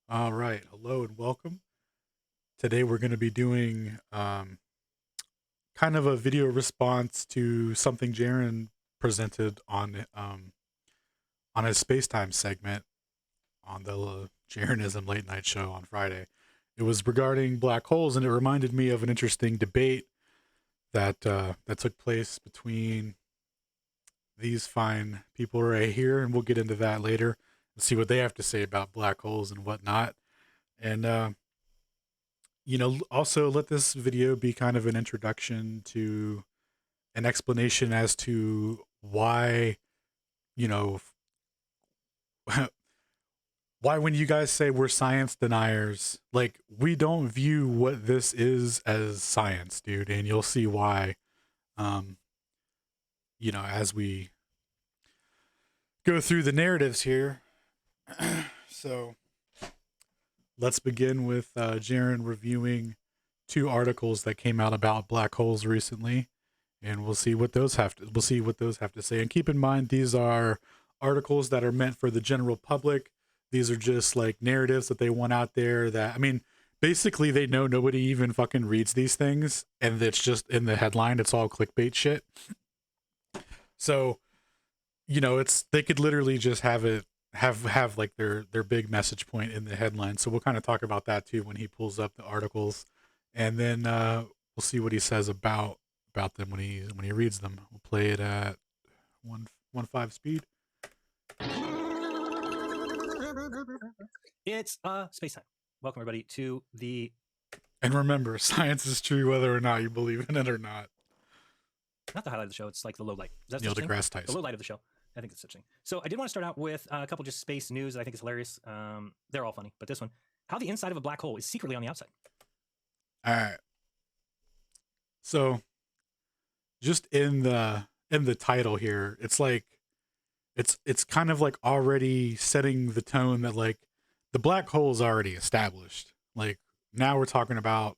All right. Hello and welcome. Today we're going to be doing kind of a video response to something Jaren presented on his Spacetime segment on the Jarenism late night show on Friday. It was regarding black holes, and it reminded me of an interesting debate that took place between these fine people right here, and we'll get into that later and see what they have to say about black holes and whatnot. And also let this video be kind of an introduction to an explanation as to why, you know, why when you guys say we're science deniers, like we don't view what this is as science, dude, and you'll see why um as we go through the narratives here. So, let's begin with Jaren reviewing two articles that came out about black holes recently, and we'll see what those have to say. And keep in mind, these are articles that are meant for the general public. These are just like narratives that they want out there. That I mean, basically, they know nobody even fucking reads these things, and it's just in the headline. It's all clickbait shit. So it's they could literally just have it have like their big message point in the headline. So we'll kind of talk about that too when he pulls up the articles, and then we'll see what he says about them when he reads them. We'll play it at 1.15 speed. It's space time. Welcome everybody to the. And remember, science is true whether or not you believe in it or not. Not the highlight of the show. It's like the low light. Is that Neil such thing? deGrasse Tyson. The low light of the show. I think it's such thing. So I did want to start out with a couple just space news that I think is hilarious. They're all funny, but this one: how the inside of a black hole is secretly on the outside. All right. So, just in the title here, it's like it's kind of like already setting the tone that like the black hole is already established. Like now we're talking about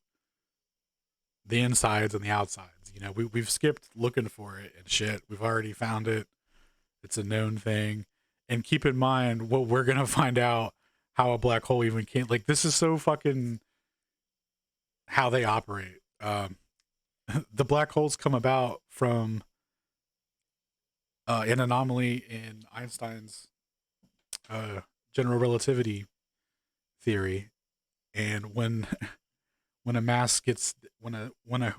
the insides and the outsides. We've skipped looking for it and shit. We've already found it. It's a known thing. And keep in mind what we're gonna find out how a black hole even can like this is so fucking how they operate. The black holes come about from an anomaly in Einstein's general relativity theory, and when a mass gets when a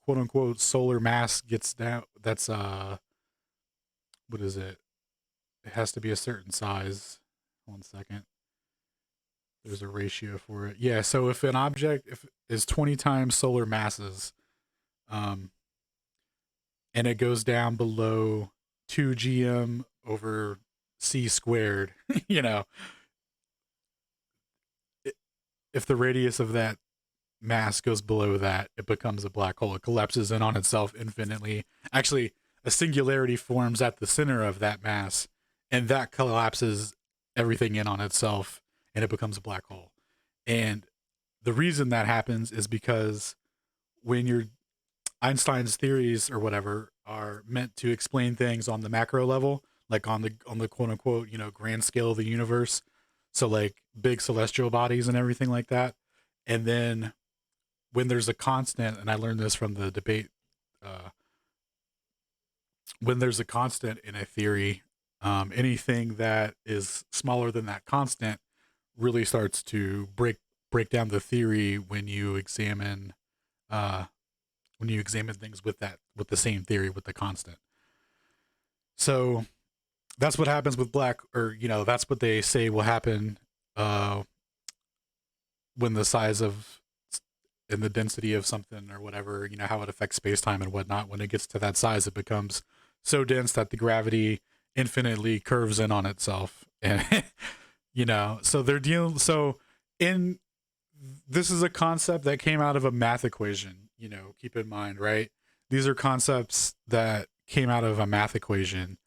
quote unquote solar mass gets down, that's what is it? It has to be a certain size. 1 second. There's a ratio for it. Yeah, so if an object if is 20 times solar masses, um, and it goes down below 2 gm over c squared, you know, if the radius of that mass goes below that, it becomes a black hole. It collapses in on itself infinitely. Actually, a singularity forms at the center of that mass, and that collapses everything in on itself, and it becomes a black hole. And the reason that happens is because when your Einstein's theories or whatever are meant to explain things on the macro level, like on the quote unquote, grand scale of the universe. So like big celestial bodies and everything like that. And then when there's a constant, and I learned this from the debate, uh, when there's a constant in a theory, anything that is smaller than that constant really starts to break down the theory uh, when you examine things with the same theory with the constant. So that's what happens with black, or that's what they say will happen uh, when the size of and the density of something or whatever, how it affects space time and whatnot. When it gets to that size, it becomes so dense that the gravity infinitely curves in on itself. And, so they're dealing. So, in this is a concept that came out of a math equation, keep in mind, right? These are concepts that came out of a math equation,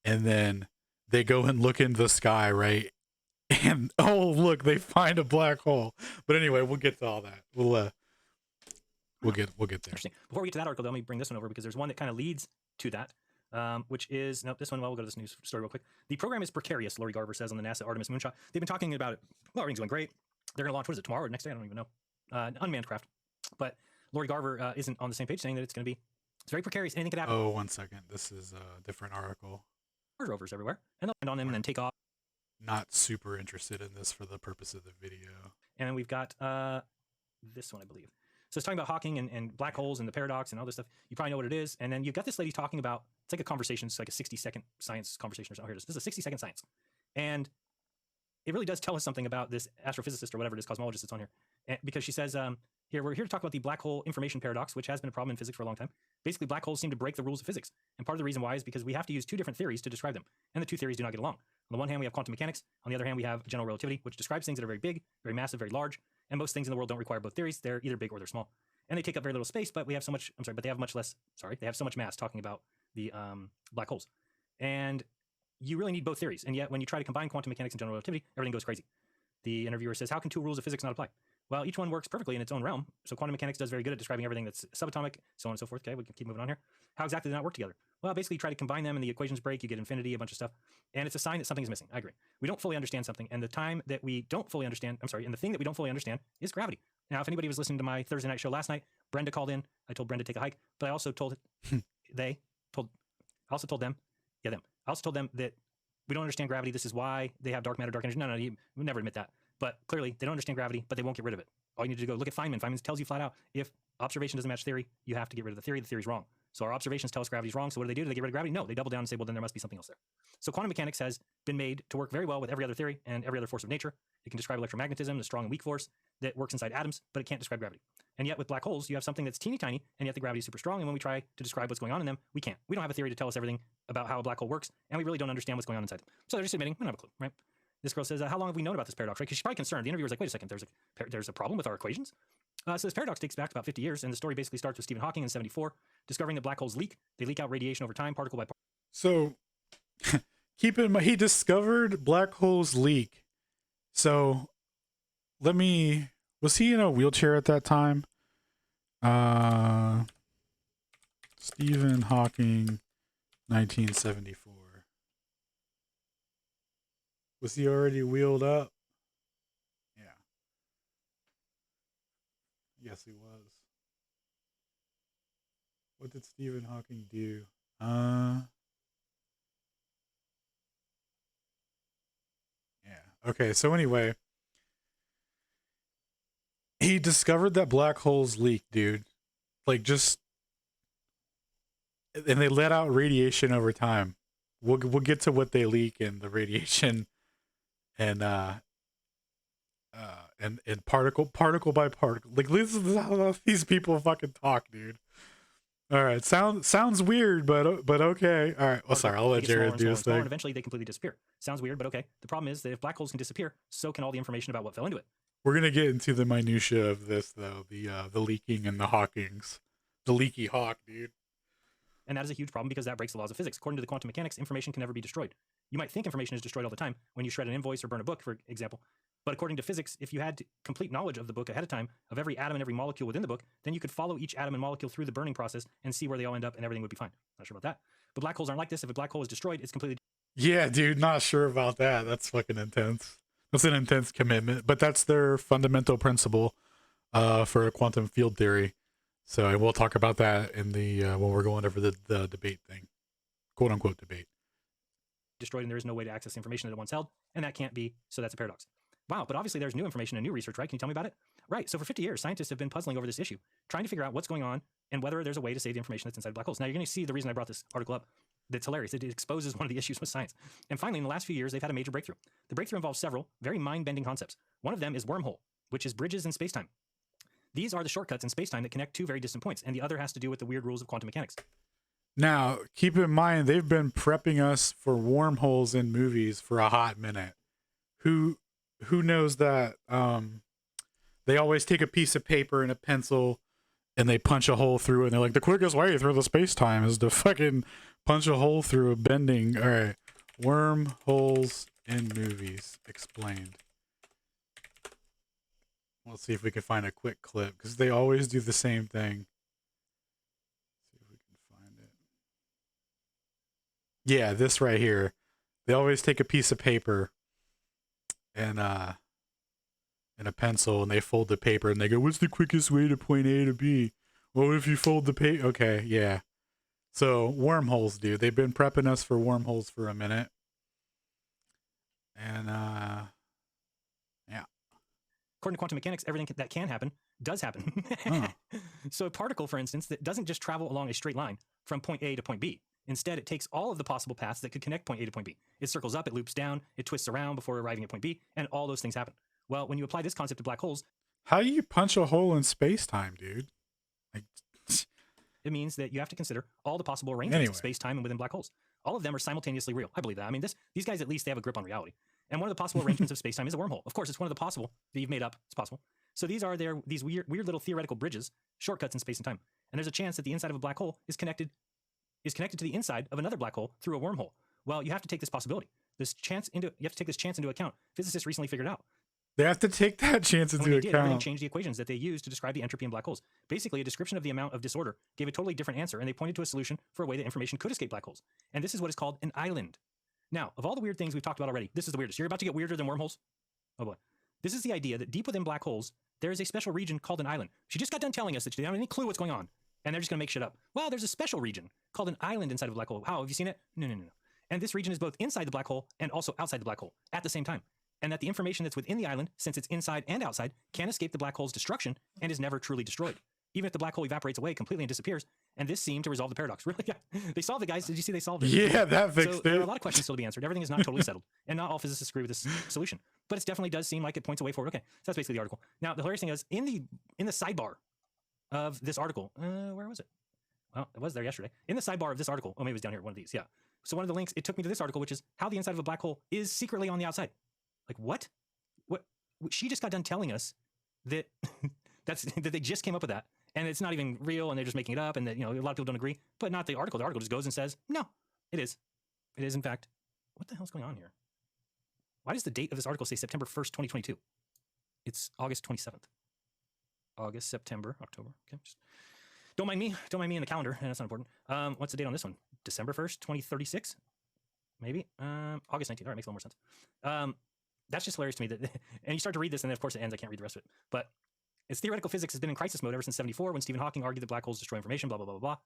and then they go and look in the sky, right? And oh look, they find a black hole. But anyway, we'll get to all that. We'll get there. Interesting. Before we get to that article, let me bring this one over because there's one that kind of leads to that. which is, nope, this one, well, we'll go to this news story real quick. The program is precarious, Lori Garver says on the NASA Artemis moonshot. They've been talking about it. Well, everything's going great. They're going to launch, what is it, tomorrow or next day? I don't even know. Unmanned craft. But Lori Garver isn't on the same page saying that it's going to be, it's very precarious. Anything could happen. Oh, 1 second. This is a different article. Mars rovers everywhere, and they'll land on them and then take off. Not super interested in this for the purpose of the video. And then we've got this one, I believe. So it's talking about Hawking and black holes and the paradox and all this stuff. You probably know what it is. And then you've got this lady talking about, it's like a conversation. It's like a 60-second science conversation or something. Here it is. This is a 60-second science. And it really does tell us something about this astrophysicist or whatever it is, cosmologist that's on here. And because she says, here, we're here to talk about the black hole information paradox, which has been a problem in physics for a long time. Basically, black holes seem to break the rules of physics. And part of the reason why is because we have to use two different theories to describe them. And the two theories do not get along. On the one hand, we have quantum mechanics. On the other hand, we have general relativity, which describes things that are very big, very massive, very large. And most things in the world don't require both theories. They're either big or they're small. And they take up very little space, but we have so much, I'm sorry, but they have much less, sorry, they have so much mass talking about the black holes. And you really need both theories. And yet when you try to combine quantum mechanics and general relativity, everything goes crazy. The interviewer says, how can two rules of physics not apply? Well, each one works perfectly in its own realm. So quantum mechanics does very good at describing everything that's subatomic, so on and so forth. Okay, we can keep moving on here. How exactly do they not work together? Well, basically you try to combine them and the equations break, you get infinity, a bunch of stuff. And it's a sign that something's missing. I agree. We don't fully understand something. And the time that we don't fully understand, I'm sorry, and the thing that we don't fully understand is gravity. Now, if anybody was listening to my Thursday night show last night, Brenda called in. I told Brenda to take a hike, but I also told them, I also told them that we don't understand gravity. This is why they have dark matter, dark energy. No, you would never admit that. But clearly, they don't understand gravity, but they won't get rid of it. All you need to go look at Feynman. Feynman tells you flat out, if observation doesn't match theory, you have to get rid of the theory. The theory's wrong. So our observations tell us gravity's wrong. So what do? Do they get rid of gravity? No, they double down and say, well, then there must be something else there. So quantum mechanics has been made to work very well with every other theory and every other force of nature. It can describe electromagnetism, the strong and weak force that works inside atoms, but it can't describe gravity. And yet with black holes, you have something that's teeny tiny, and yet the gravity is super strong. And when we try to describe what's going on in them, we can't. We don't have a theory to tell us everything about how a black hole works, and we really don't understand what's going on inside them. So they're just admitting, we don't have a clue, right? This girl says, how long have we known about this paradox, right? Because she's probably concerned. The interviewer's like, wait a second, there's a problem with our equations? So this paradox dates back to about 50 years, and the story basically starts with Stephen Hawking in 1974, discovering that black holes leak. They leak out radiation over time, particle by particle. So keep in mind, he discovered black holes leak. So was he in a wheelchair at that time? Stephen Hawking, 1974. Was he already wheeled up? Yeah. Yes, he was. What did Stephen Hawking do? Yeah. Okay, so anyway, he discovered that black holes leak, dude. Like, just, and they let out radiation over time. We'll get to what they leak and the radiation and particle by particle. Like, this is how these people fucking talk, dude. All right, sounds weird, but okay. All right. Well, sorry, I'll let Jared do his thing. And eventually they completely disappear. Sounds weird, but okay. The problem is that if black holes can disappear, so can all the information about what fell into it. We're gonna get into the minutia of this, though. The leaking and the Hawkings, the leaky hawk, dude. And that is a huge problem because that breaks the laws of physics. According to the quantum mechanics, information can never be destroyed. You might think information is destroyed all the time when you shred an invoice or burn a book, for example. But according to physics, if you had complete knowledge of the book ahead of time, of every atom and every molecule within the book, then you could follow each atom and molecule through the burning process and see where they all end up and everything would be fine. Not sure about that. But black holes aren't like this. If a black hole is destroyed, it's completely... Yeah, dude, not sure about that. That's fucking intense. That's an intense commitment. But that's their fundamental principle for a quantum field theory. So we'll talk about that in the when we're going over the debate thing. Quote unquote debate. Destroyed, and there is no way to access the information that it once held, and that can't be, so that's a paradox. Wow, but obviously there's new information and new research, right? Can you tell me about it? Right, so for 50 years, scientists have been puzzling over this issue, trying to figure out what's going on and whether there's a way to save the information that's inside black holes. Now you're going to see the reason I brought this article up. That's hilarious. It exposes one of the issues with science. And finally, in the last few years, they've had a major breakthrough. The breakthrough involves several very mind-bending concepts. One of them is wormhole, which is bridges in space-time. These are the shortcuts in space-time that connect two very distant points, and the other has to do with the weird rules of quantum mechanics. Now, keep in mind, they've been prepping us for wormholes in movies for a hot minute. Who knows that they always take a piece of paper and a pencil and they punch a hole through it, and they're like, the quickest way through the space-time is to fucking punch a hole through a bending. All right. Wormholes in movies explained. Let's see if we can find a quick clip, because they always do the same thing. See if we can find it. Yeah, this right here. They always take a piece of paper and and a pencil, and they fold the paper, and they go, "What's the quickest way to point A to B?" Well, if you fold the paper, okay, yeah. So wormholes, dude. They've been prepping us for wormholes for a minute, and yeah. According to quantum mechanics, everything that can happen does happen. Huh. So a particle, for instance, that doesn't just travel along a straight line from point A to point B. Instead, it takes all of the possible paths that could connect point A to point B. It circles up, it loops down, it twists around before arriving at point B, and all those things happen. Well, when you apply this concept to black holes, How do you punch a hole in space time, dude? Like, it means that you have to consider all the possible arrangements anyway. of space, time, and within black holes. All of them are simultaneously real. I believe that. I mean, these guys, at least, they have a grip on reality. And one of the possible arrangements of space time is a wormhole. Of course, it's one of the possible that you've made up. It's possible. So these are these weird little theoretical bridges, shortcuts in space and time. And there's a chance that the inside of a black hole is connected to the inside of another black hole through a wormhole. Well, you have to take this possibility. You have to take this chance into account. Physicists recently figured out. They have to take that chance into account. Everything changed the equations that they used to describe the entropy in black holes. Basically, a description of the amount of disorder gave a totally different answer, and they pointed to a solution for a way that information could escape black holes. And this is what is called an island. Now, of all the weird things we've talked about already, this is the weirdest. You're about to get weirder than wormholes? Oh boy. This is the idea that deep within black holes, there is a special region called an island. She just got done telling us that she didn't have any clue what's going on, and they're just going to make shit up. Well, there's a special region called an island inside of a black hole. How? Have you seen it? No. And this region is both inside the black hole and also outside the black hole at the same time. And that the information that's within the island, since it's inside and outside, can escape the black hole's destruction and is never truly destroyed. Even if the black hole evaporates away completely and disappears, and this seemed to resolve the paradox. Really? Yeah. They solved it, guys. Did you see they solved it? Yeah, that fixed it. There are a lot of questions still to be answered. Everything is not totally settled. And not all physicists agree with this solution. But it definitely does seem like it points a way forward. Okay, so that's basically the article. Now, the hilarious thing is, in the sidebar of this article, where was it? Well, it was there yesterday. In the sidebar of this article, maybe it was down here, one of these, yeah. So one of the links, it took me to this article, which is how the inside of a black hole is secretly on the outside. Like, what? She just got done telling us that that they just came up with that, and it's not even real, and they're just making it up, and that, a lot of people don't agree, but not the article. The article just goes and says, no, it is in fact. What the hell's going on here? Why does the date of this article say September 1st, 2022? It's August 27th. August, September, October. Okay, just don't mind me in the calendar, and that's not important. What's the date on this one? December 1st, 2036? Maybe. August 19th. All right, makes a little more sense. That's just hilarious to me. That, and you start to read this, and then of course it ends. I can't read the rest of it. But its theoretical physics has been in crisis mode ever since '74, when Stephen Hawking argued that black holes destroy information. Blah blah blah blah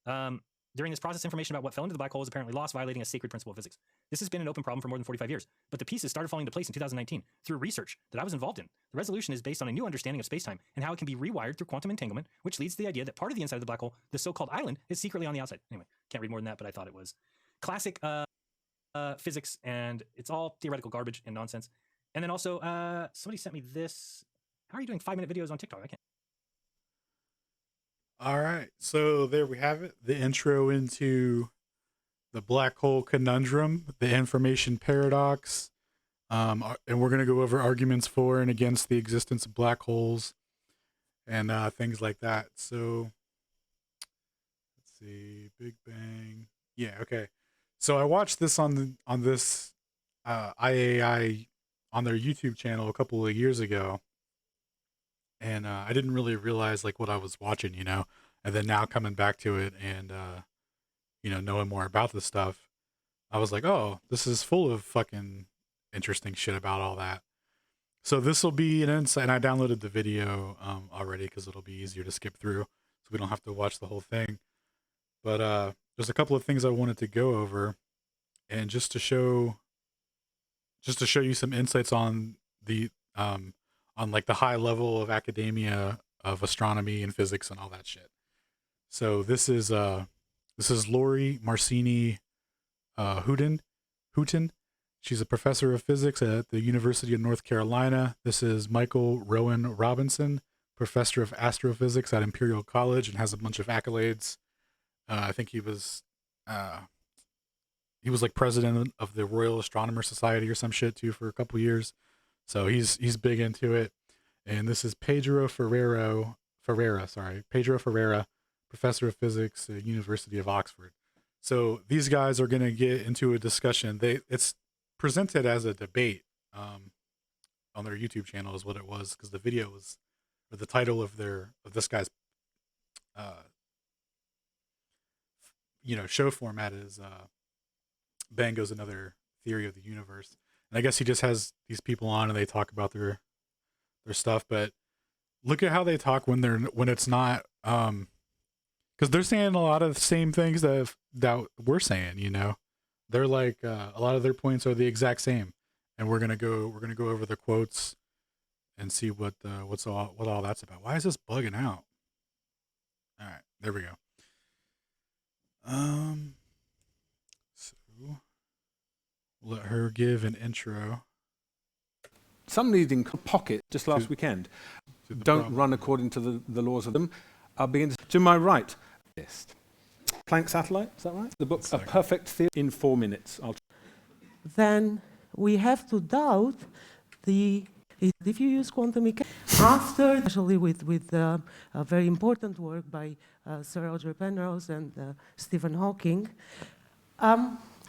blah. During this process, information about what fell into the black hole is apparently lost, violating a sacred principle of physics. This has been an open problem for more than 45 years, but the pieces started falling into place in 2019 through research that I was involved in. The resolution is based on a new understanding of spacetime and how it can be rewired through quantum entanglement, which leads to the idea that part of the inside of the black hole, the so-called island, is secretly on the outside. Anyway, can't read more than that, but I thought it was classic physics, and it's all theoretical garbage and nonsense. And then also, somebody sent me this. How are you doing 5-minute videos on TikTok? I can't. All right. So there we have it. The intro into the black hole conundrum, the information paradox. And we're going to go over arguments for and against the existence of black holes and things like that. So let's see. Big Bang. Yeah. Okay. So I watched this on this IAI on their YouTube channel a couple of years ago, and I didn't really realize like what I was watching, and then now coming back to it and knowing more about this stuff, I was like, oh, this is full of fucking interesting shit about all that. So this will be an insight, and I downloaded the video already because it'll be easier to skip through, so we don't have to watch the whole thing. But there's a couple of things I wanted to go over, and just to show you some insights on the on like the high level of academia of astronomy and physics and all that shit. So this is Lori Marcini Houghton. She's a professor of physics at the University of North Carolina. This is Michael Rowan Robinson, professor of astrophysics at Imperial College, and has a bunch of accolades. I think he was like president of the Royal Astronomer Society or some shit too for a couple years. So he's big into it. And this is Pedro Ferreira, professor of physics at University of Oxford. So these guys are going to get into a discussion. It's presented as a debate on their YouTube channel is what it was, because the video was, or the title of this guy's show format is Bango's another theory of the universe. And I guess he just has these people on and they talk about their stuff. But look at how they talk when it's not because they're saying a lot of the same things that we're saying. You know, they're like a lot of their points are the exact same, and we're gonna go over the quotes and see what all that's about. Why is this bugging out? All right, there we go. So let her give an intro. Some leading pocket just last weekend don't run according to the laws of them. I'll begin to my right. Planck satellite, is that right? The book A Perfect Theory in 4 minutes. Then we have to doubt if you use quantum mechanics after, especially with a very important work by Sir Roger Penrose and Stephen Hawking,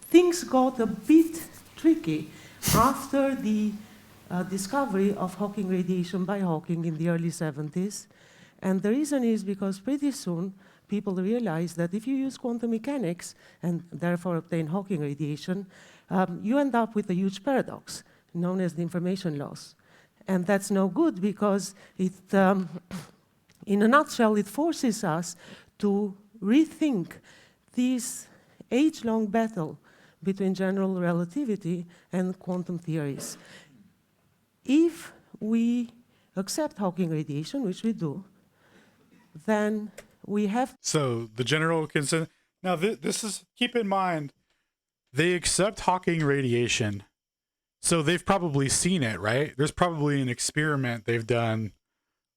things got a bit tricky after the discovery of Hawking radiation by Hawking in the early 70s. And the reason is because pretty soon people realized that if you use quantum mechanics and therefore obtain Hawking radiation, you end up with a huge paradox known as the information loss. And that's no good because it, in a nutshell, it forces us to rethink this age-long battle between general relativity and quantum theories. If we accept Hawking radiation, which we do, then we have... So the general consensus... Now, this is... Keep in mind, they accept Hawking radiation, so they've probably seen it, right? There's probably an experiment they've done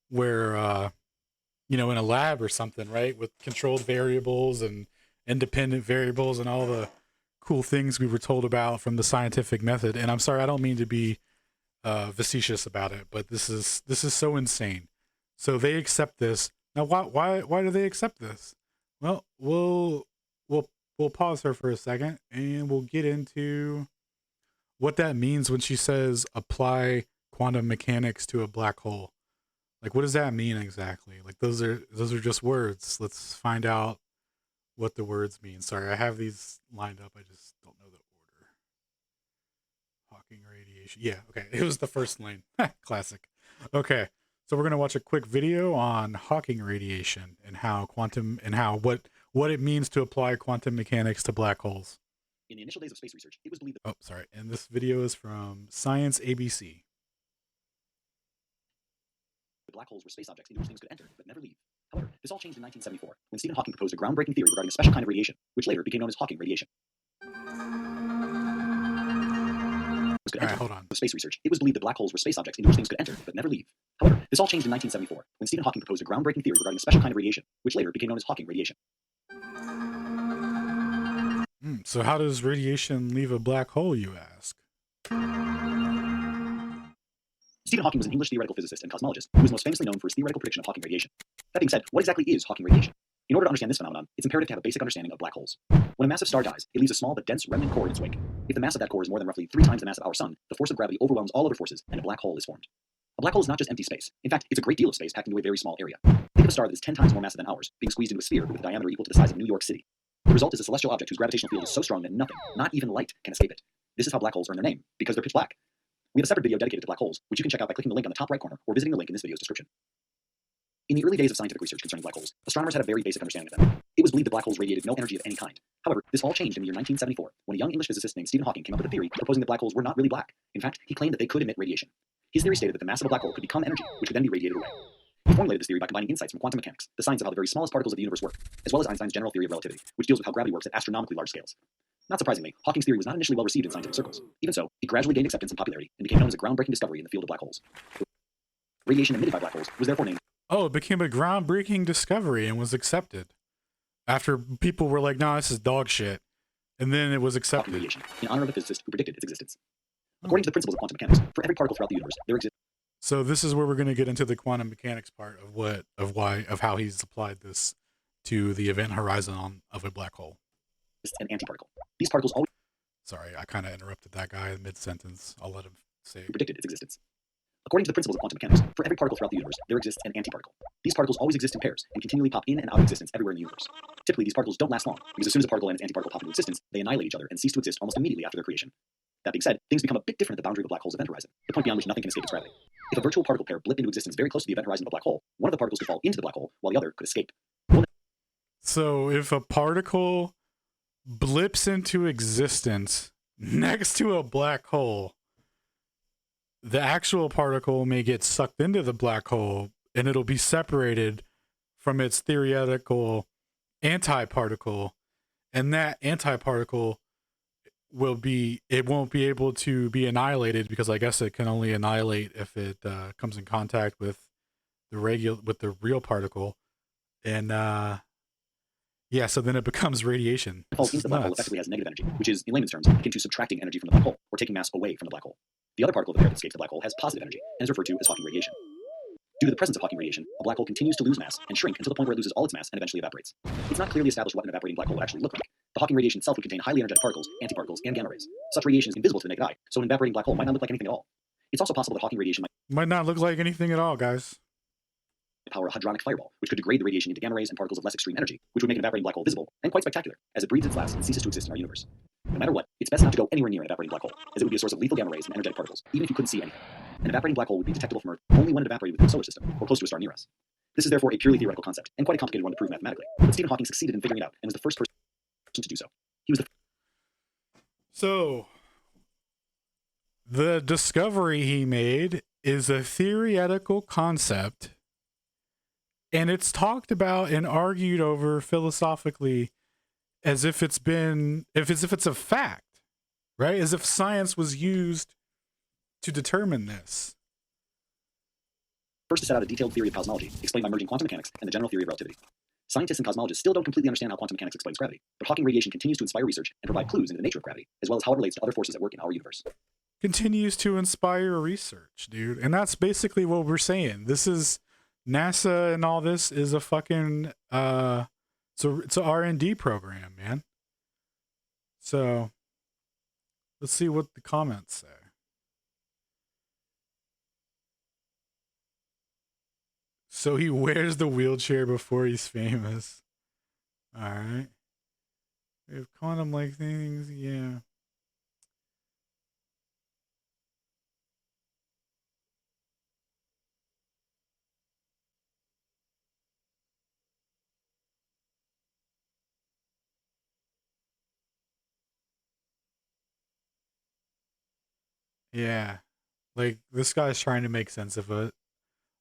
where, you know, in a lab or something, right? With controlled variables and independent variables and all the cool things we were told about from the scientific method. And I'm sorry, I don't mean to be facetious about it, but this is so insane. So they accept this. Now, why do they accept this? Well, we'll pause her for a second and we'll get into what that means when she says apply quantum mechanics to a black hole. Like, what does that mean exactly? Like, those are just words. Let's find out what the words mean. Sorry, I have these lined up. I just don't know the order. Hawking radiation. Yeah, okay. It was the first lane. Classic. Okay. So we're going to watch a quick video on Hawking radiation and how what it means to apply quantum mechanics to black holes. In the initial days of space research, it was believed that... Oh, sorry. And this video is from Science ABC. black holes were space objects into which things could enter, but never leave. However, this all changed in 1974, when Stephen Hawking proposed a groundbreaking theory regarding a special kind of radiation, which later became known as Hawking radiation. All right, hold on. With space research, it was believed that black holes were space objects into which things could enter, but never leave. However, this all changed in 1974, when Stephen Hawking proposed a groundbreaking theory regarding a special kind of radiation, which later became known as Hawking radiation. So how does radiation leave a black hole, you ask? Stephen Hawking was an English theoretical physicist and cosmologist who was most famously known for his theoretical prediction of Hawking radiation. That being said, what exactly is Hawking radiation? In order to understand this phenomenon, it's imperative to have a basic understanding of black holes. When a massive star dies, it leaves a small but dense remnant core in its wake. If the mass of that core is more than roughly 3 times the mass of our sun, the force of gravity overwhelms all other forces, and a black hole is formed. A black hole is not just empty space. In fact, it's a great deal of space packed into a very small area. Think of a star that is 10 times more massive than ours, being squeezed into a sphere with a diameter equal to the size of New York City. The result is a celestial object whose gravitational field is so strong that nothing, not even light, can escape it. This is how black holes earn their name, because they're pitch black. We have a separate video dedicated to black holes, which you can check out by clicking the link on the top right corner or visiting the link in this video's description. In the early days of scientific research concerning black holes, astronomers had a very basic understanding of them. It was believed that black holes radiated no energy of any kind. However, this all changed in the year 1974, when a young English physicist named Stephen Hawking came up with a theory proposing that black holes were not really black. In fact, he claimed that they could emit radiation. His theory stated that the mass of a black hole could become energy, which could then be radiated away. He formulated this theory by combining insights from quantum mechanics, the science of how the very smallest particles of the universe work, as well as Einstein's general theory of relativity, which deals with how gravity works at astronomically large scales. Not surprisingly, Hawking's theory was not initially well received in scientific circles. Even so, it gradually gained acceptance and popularity and became known as a groundbreaking discovery in the field of black holes. Radiation emitted by black holes was therefore named... Oh, it became a groundbreaking discovery and was accepted. After people were like, nah, this is dog shit. And then it was accepted. Hawking radiation, in honor of the physicist who predicted its existence. According to the principles of quantum mechanics, for every particle throughout the universe, there exists... So this is where we're going to get into the quantum mechanics part of how he's applied this to the event horizon of a black hole. An antiparticle. These particles always... Sorry, I kind of interrupted that guy in mid-sentence. I'll let him say... predicted its existence. According to the principles of quantum mechanics, for every particle throughout the universe, there exists an antiparticle. These particles always exist in pairs and continually pop in and out of existence everywhere in the universe. Typically, these particles don't last long, because as soon as a particle and its antiparticle pop into existence, they annihilate each other and cease to exist almost immediately after their creation. That being said, things become a bit different at the boundary of a black hole's event horizon, the point beyond which nothing can escape its gravity. If a virtual particle pair blip into existence very close to the event horizon of a black hole, one of the particles could fall into the black hole, while the other could escape. So if a particle blips into existence next to a black hole, the actual particle may get sucked into the black hole and it'll be separated from its theoretical antiparticle, and that antiparticle won't be able to be annihilated, because I guess it can only annihilate if it comes in contact with the real particle, and yeah, so then it becomes radiation. Falls into the black hole effectively has negative energy, which is, in layman's terms, akin to subtracting energy from the black hole, or taking mass away from the black hole. The other particle of the pair that escapes the black hole has positive energy, and is referred to as Hawking radiation. Due to the presence of Hawking radiation, a black hole continues to lose mass and shrink until the point where it loses all its mass and eventually evaporates. It's not clearly established what an evaporating black hole would actually look like. The Hawking radiation itself would contain highly energetic particles, antiparticles, and gamma rays. Such radiation is invisible to the naked eye, so an evaporating black hole might not look like anything at all. It's also possible that Hawking radiation Might not look like anything at all, guys. power a hadronic fireball, which could degrade the radiation into gamma rays and particles of less extreme energy, which would make an evaporating black hole visible and quite spectacular, as it breathes its last and ceases to exist in our universe. No matter what, it's best not to go anywhere near an evaporating black hole, as it would be a source of lethal gamma rays and energetic particles, even if you couldn't see anything. An evaporating black hole would be detectable from Earth only when it evaporated within the solar system, or close to a star near us. This is therefore a purely theoretical concept, and quite a complicated one to prove mathematically, but Stephen Hawking succeeded in figuring it out, and was the first person to do so. He was the So the discovery he made is a theoretical concept, and it's talked about and argued over philosophically as if it's a fact, right? As if science was used to determine this. first to set out a detailed theory of cosmology, explained by merging quantum mechanics and the general theory of relativity. Scientists and cosmologists still don't completely understand how quantum mechanics explains gravity, but Hawking radiation continues to inspire research and provide clues into the nature of gravity, as well as how it relates to other forces at work in our universe. Continues to inspire research, dude. And that's basically what we're saying. This is NASA, and all this is a fucking it's a R&D program, man. So let's see what the comments say. So he wears the wheelchair before he's famous. All right. We have quantum like things, yeah. Yeah, like this guy's trying to make sense of it,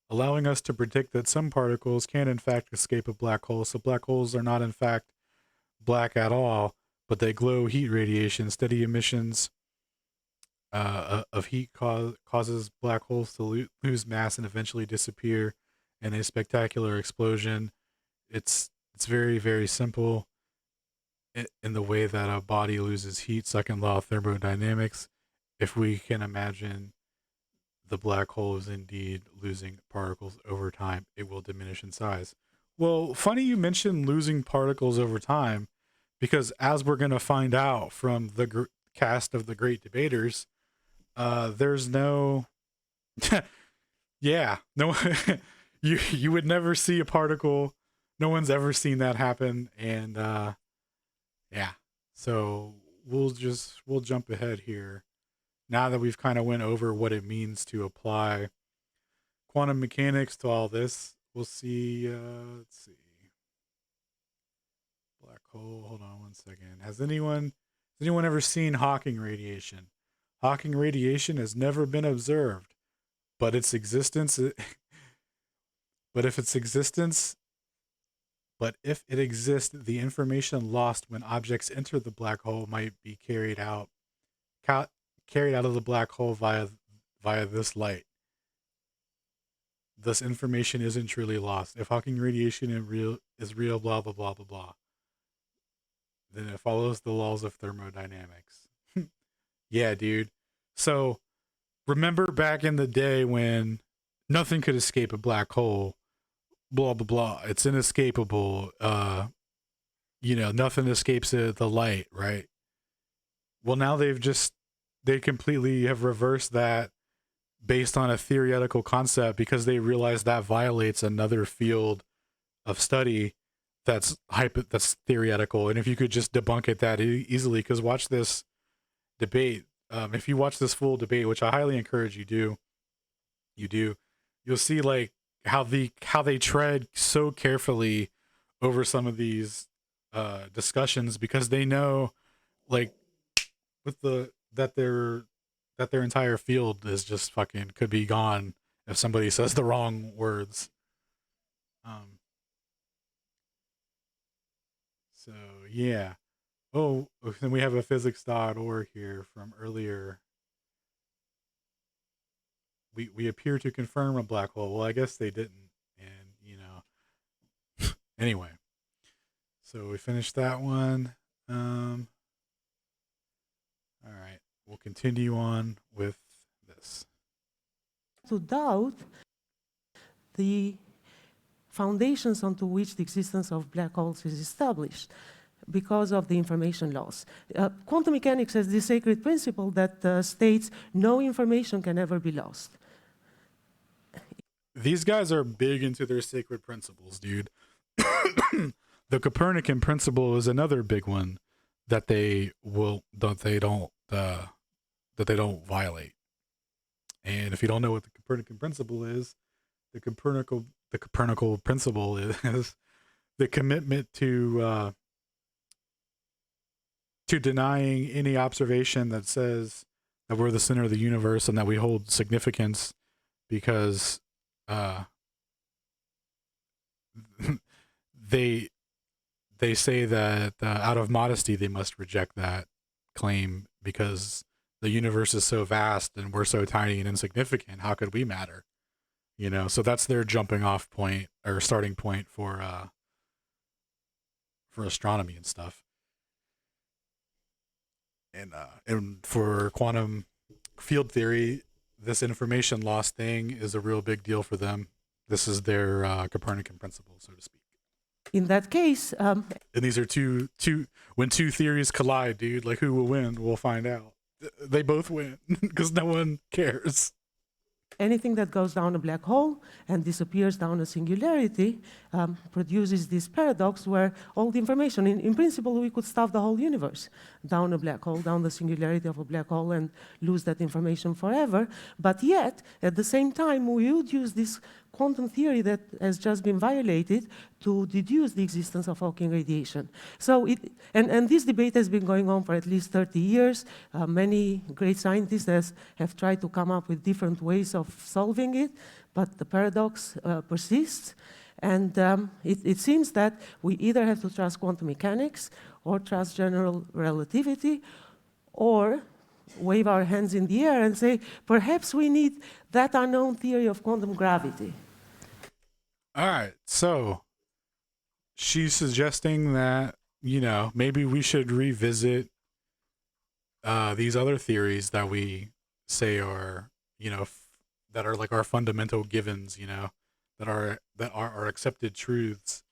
allowing us to predict that some particles can in fact escape a black hole. So black holes are not in fact black at all, but they glow heat radiation. Steady emissions of heat causes black holes to lose mass and eventually disappear in a spectacular explosion. It's very, very simple in the way that a body loses heat. Second law of thermodynamics. If we can imagine the black hole is indeed losing particles over time, it will diminish in size. Well, funny you mentioned losing particles over time, because as we're going to find out from the cast of The Great Debaters, there's no, yeah, no, you would never see a particle. No one's ever seen that happen, and yeah. So we'll jump ahead here. Now that we've kind of went over what it means to apply quantum mechanics to all this, we'll see. Let's see. Black hole. Hold on one second. Has anyone ever seen Hawking radiation? Hawking radiation has never been observed, but its existence. But if it exists, the information lost when objects enter the black hole might be carried out of the black hole via this light. Thus, information isn't truly lost. If Hawking radiation is real, blah blah blah blah blah, then it follows the laws of thermodynamics. Yeah, dude. So remember back in the day when nothing could escape a black hole, blah blah blah. It's inescapable. Nothing escapes the light, right? Well, now they completely have reversed that based on a theoretical concept because they realize that violates another field of study that's that's theoretical. And if you could just debunk it that easily, because watch this debate. If you watch this full debate, which I highly encourage you do, you'll see like how they tread so carefully over some of these discussions because they know like with that their entire field is just fucking could be gone if somebody says the wrong words. So yeah. Oh, then we have a physics.org here from earlier. We appear to confirm a black hole. Well, I guess they didn't. And, you know, anyway. So we finished that one. All right. We'll continue on with this. To doubt the foundations onto which the existence of black holes is established because of the information loss. Quantum mechanics has this sacred principle that states no information can ever be lost. These guys are big into their sacred principles, dude. The Copernican principle is another big one that they don't violate. And if you don't know what the Copernican principle is, the Copernican principle is the commitment to denying any observation that says that we're the center of the universe and that we hold significance because they say that out of modesty they must reject that claim because the universe is so vast and we're so tiny and insignificant. How could we matter? You know, so that's their jumping off point or starting point for astronomy and stuff. And for quantum field theory, this information loss thing is a real big deal for them. This is their Copernican principle, so to speak. In that case, and these are two when two theories collide, dude. Like who will win? We'll find out. They both win because no one cares. Anything that goes down a black hole and disappears down a singularity produces this paradox where all the information, in principle, we could stuff the whole universe down a black hole, down the singularity of a black hole, and lose that information forever. But yet, at the same time, we would use this quantum theory that has just been violated to deduce the existence of Hawking radiation. So, and this debate has been going on for at least 30 years. Many great scientists have tried to come up with different ways of solving it, but the paradox persists. And it seems that we either have to trust quantum mechanics or trust general relativity, or wave our hands in the air and say, perhaps we need that unknown theory of quantum gravity. All right, so she's suggesting that, you know, maybe we should revisit these other theories that we say are, you know, that are like our fundamental givens, you know, that are our accepted truths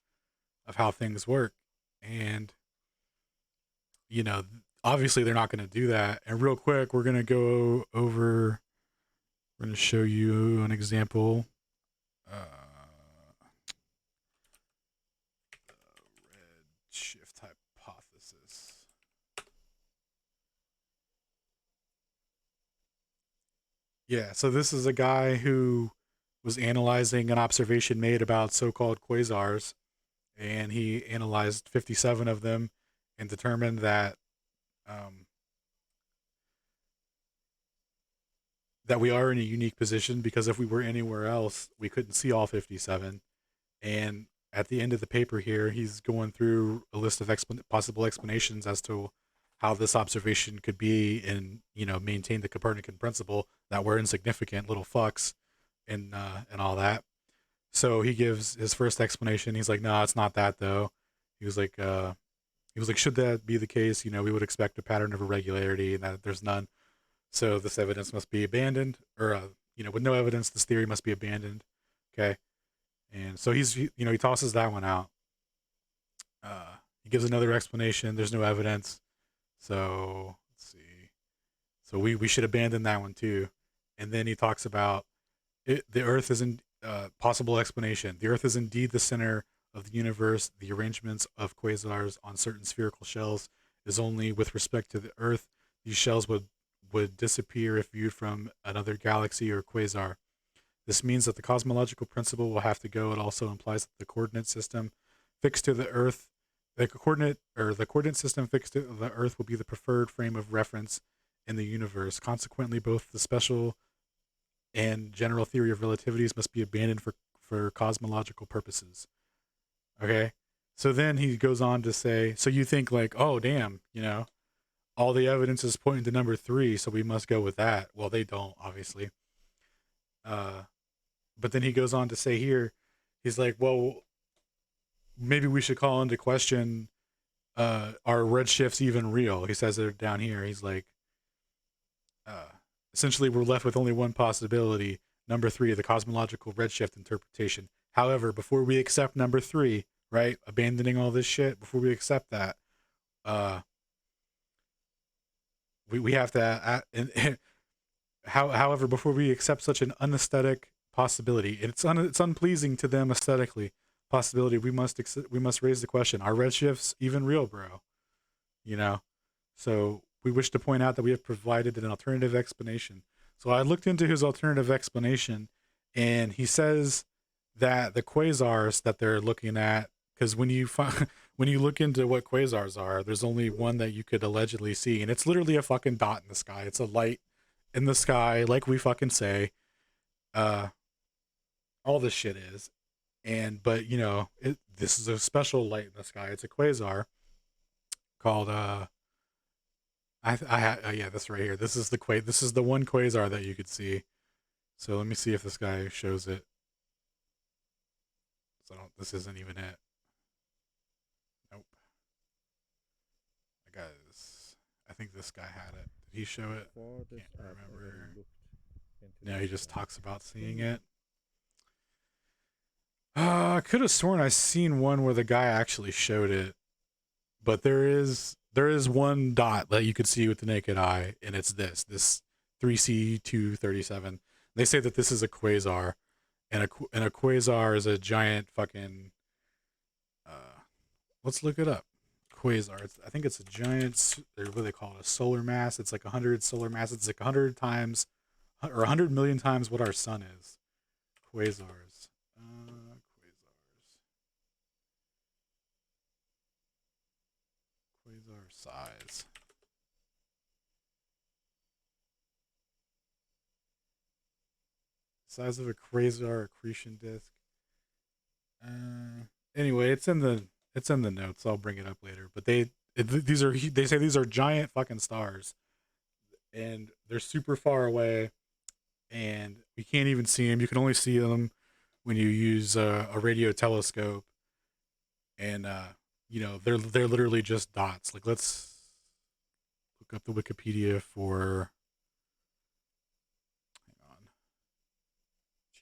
of how things work. And, you know, obviously they're not going to do that. And real quick, we're going to go over, we're going to show you an example. Redshift hypothesis. Yeah, so this is a guy who was analyzing an observation made about so-called quasars, and he analyzed 57 of them and determined that that we are in a unique position because if we were anywhere else, we couldn't see all 57. And at the end of the paper here, he's going through a list of possible explanations as to how this observation could be and, you know, maintain the Copernican principle that we're insignificant little fucks and all that. So he gives his first explanation. He's like, no, it's not that though. He was like, should that be the case? You know, we would expect a pattern of irregularity and that there's none. So this evidence must be abandoned, or, you know, with no evidence, this theory must be abandoned. Okay. And so he tosses that one out. He gives another explanation. There's no evidence. So let's see. So we should abandon that one too. And then he talks about the Earth is in possible explanation. The Earth is indeed the center of the universe. The arrangements of quasars on certain spherical shells is only with respect to the Earth. These shells would disappear if viewed from another galaxy or quasar. This means that the cosmological principle will have to go. It also implies that the coordinate system fixed to the Earth, the coordinate system fixed to the Earth will be the preferred frame of reference in the universe. Consequently, both the special and general theory of relativities must be abandoned for cosmological purposes. Okay? So then he goes on to say, so you think like, oh, damn, all the evidence is pointing to number 3, so we must go with that. Well, they don't, obviously. But then he goes on to say here, he's like, well, maybe we should call into question, are redshifts even real? He says it down here. He's like, essentially, we're left with only one possibility, number 3, the cosmological redshift interpretation. However, before we accept number 3, right, abandoning all this shit, before we accept that, we have to, however, before we accept such an unaesthetic possibility, it's unpleasing to them aesthetically, possibility, we must raise the question, are redshifts even real, bro? So we wish to point out that we have provided an alternative explanation. So I looked into his alternative explanation, and he says that the quasars that they're looking at, because when you look into what quasars are, there's only one that you could allegedly see, and it's literally a fucking dot in the sky. It's a light in the sky, like we fucking say. All this shit is, but this is a special light in the sky. It's a quasar called yeah, that's right here. This is the one quasar that you could see. So let me see if this guy shows it. So this isn't even it. Nope. I think this guy had it. Did he show it? Can't remember. No, he just talks about seeing it. I could have sworn I seen one where the guy actually showed it, but there is one dot that you could see with the naked eye, and it's this 3C237. They say that this is a quasar, and a quasar is a giant fucking. Let's look it up. Quasar. I think it's a giant. What do they call it? A solar mass. It's like 100 solar mass. It's like 100 times, or 100 million times what our sun is. Quasars. Quasar size. Size of a quasar accretion disk. Anyway, it's in the notes. I'll bring it up later. But they say these are giant fucking stars, and they're super far away, and we can't even see them. You can only see them when you use a radio telescope, and they're literally just dots. Like, let's look up the Wikipedia for. Hang on.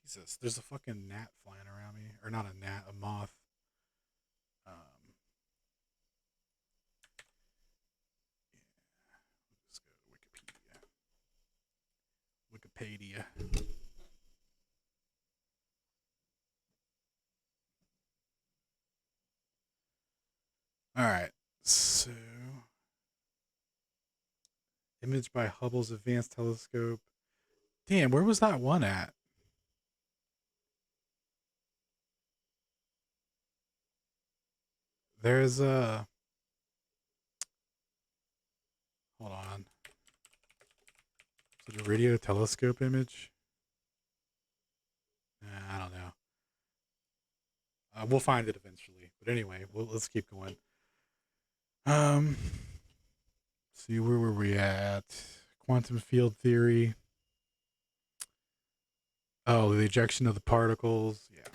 Jesus, there's a fucking gnat flying around me, or not a gnat, a moth. Let's go to Wikipedia. All right, so image by Hubble's Advanced Telescope. Damn, where was that one at? There's a. Hold on. Is it a radio telescope image? I don't know. We'll find it eventually. But anyway, let's keep going. See, where were we at? Quantum field theory. Oh, the ejection of the particles. Yeah.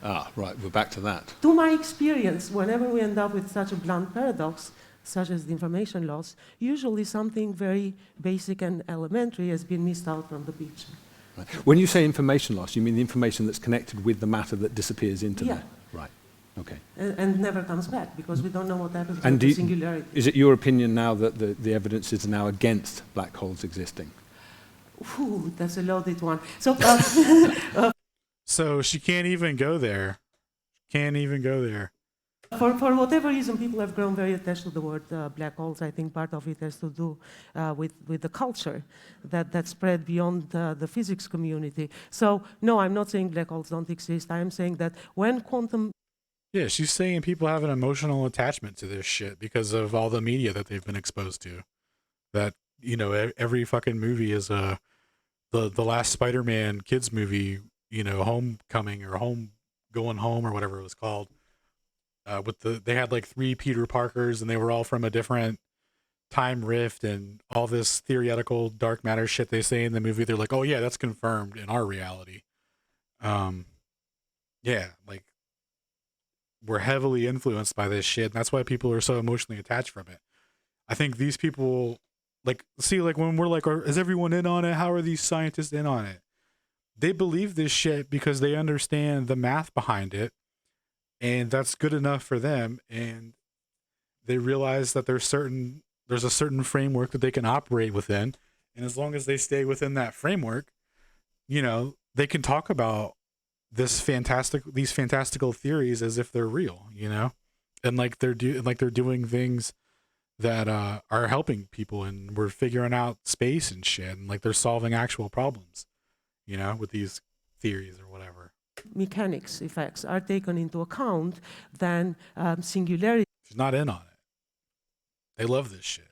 Ah, right, we're back to that. To my experience, whenever we end up with such a blunt paradox, such as the information loss, usually something very basic and elementary has been missed out from the picture. Right. When you say information loss, you mean the information that's connected with the matter that disappears into there? Right. Okay. And never comes back, because we don't know what happens And with the singularity. is it your opinion now that the evidence is now against black holes existing? Ooh, that's a loaded one. So, So she can't even go there. Can't even go there. for whatever reason, people have grown very attached to the word black holes. I think part of it has to do with the culture that spread beyond the physics community. So, no, I'm not saying black holes don't exist. I am saying that when quantum Yeah, she's saying people have an emotional attachment to this shit because of all the media that they've been exposed to. That, you know, every fucking movie is the last Spider-Man kids movie, you know, Homecoming or Going Home or whatever it was called. They had like 3 Peter Parkers and they were all from a different time rift and all this theoretical dark matter shit they say in the movie. They're like, oh yeah, that's confirmed in our reality. Yeah, like we're heavily influenced by this shit, and that's why people are so emotionally attached from it. I think these people, like, see, like when we're like, is everyone in on it? How are these scientists in on it? They believe this shit because they understand the math behind it, and that's good enough for them. And they realize that there's a certain framework that they can operate within, and as long as they stay within that framework, you know, they can talk about these fantastical theories as if they're real, you know, and like they're doing things that are helping people, and we're figuring out space and shit, and like they're solving actual problems, you know, with these theories or whatever. mechanics effects are taken into account, then singularities, She's not in on it. They love this shit.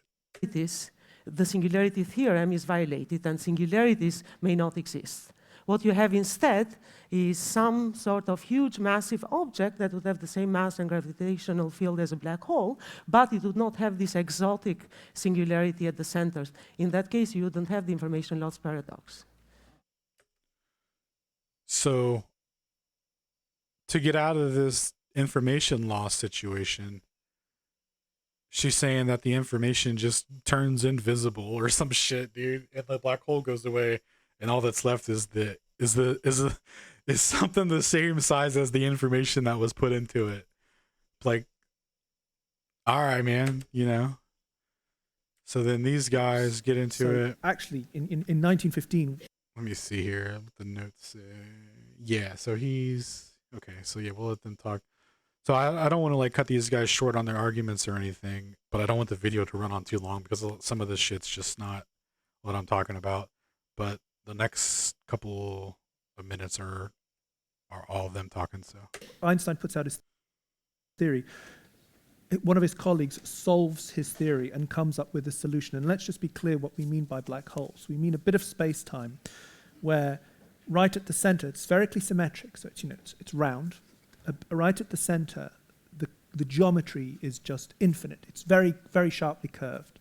the singularity theorem is violated and singularities may not exist. What you have instead is some sort of huge massive object that would have the same mass and gravitational field as a black hole, but it would not have this exotic singularity at the centers. In that case, you wouldn't have the information loss paradox. So to get out of this information loss situation, she's saying that the information just turns invisible or some shit, dude, and the black hole goes away, and all that's left is something the same size as the information that was put into it. Like, all right, man, you know. So then these guys get into it. Actually, in 1915. Let me see here what the notes say. Yeah, so he's okay. So yeah, we'll let them talk. So I don't want to like cut these guys short on their arguments or anything, but I don't want the video to run on too long because some of this shit's just not what I'm talking about. But the next couple of minutes are all of them talking. So Einstein puts out his theory. One of his colleagues solves his theory and comes up with a solution. And let's just be clear what we mean by black holes. We mean a bit of space-time where right at the center, it's spherically symmetric, so it's round. Right at the center, the geometry is just infinite. It's very, very sharply curved.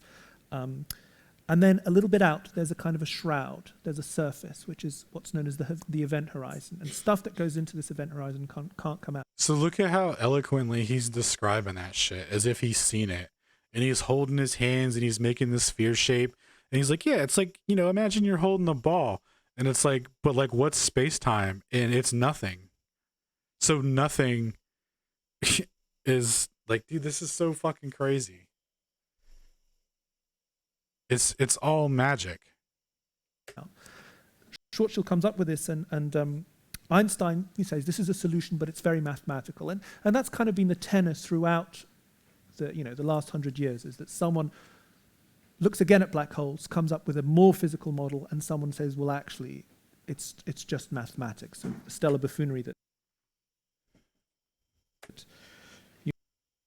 And then a little bit out, there's a kind of a shroud. There's a surface, which is what's known as the event horizon. And stuff that goes into this event horizon can't come out. So look at how eloquently he's describing that shit, as if he's seen it. And he's holding his hands and he's making this sphere shape. And he's like, yeah, it's like, you know, imagine you're holding a ball. And it's like, but like, what's space-time? And it's nothing. So nothing is like, dude, this is so fucking crazy. It's all magic. Schwarzschild comes up with this, and Einstein, he says this is a solution, but it's very mathematical, and that's kind of been the tenor throughout the last 100 years, is that someone looks again at black holes, comes up with a more physical model, and someone says, well, actually, it's just mathematics, and stellar buffoonery that.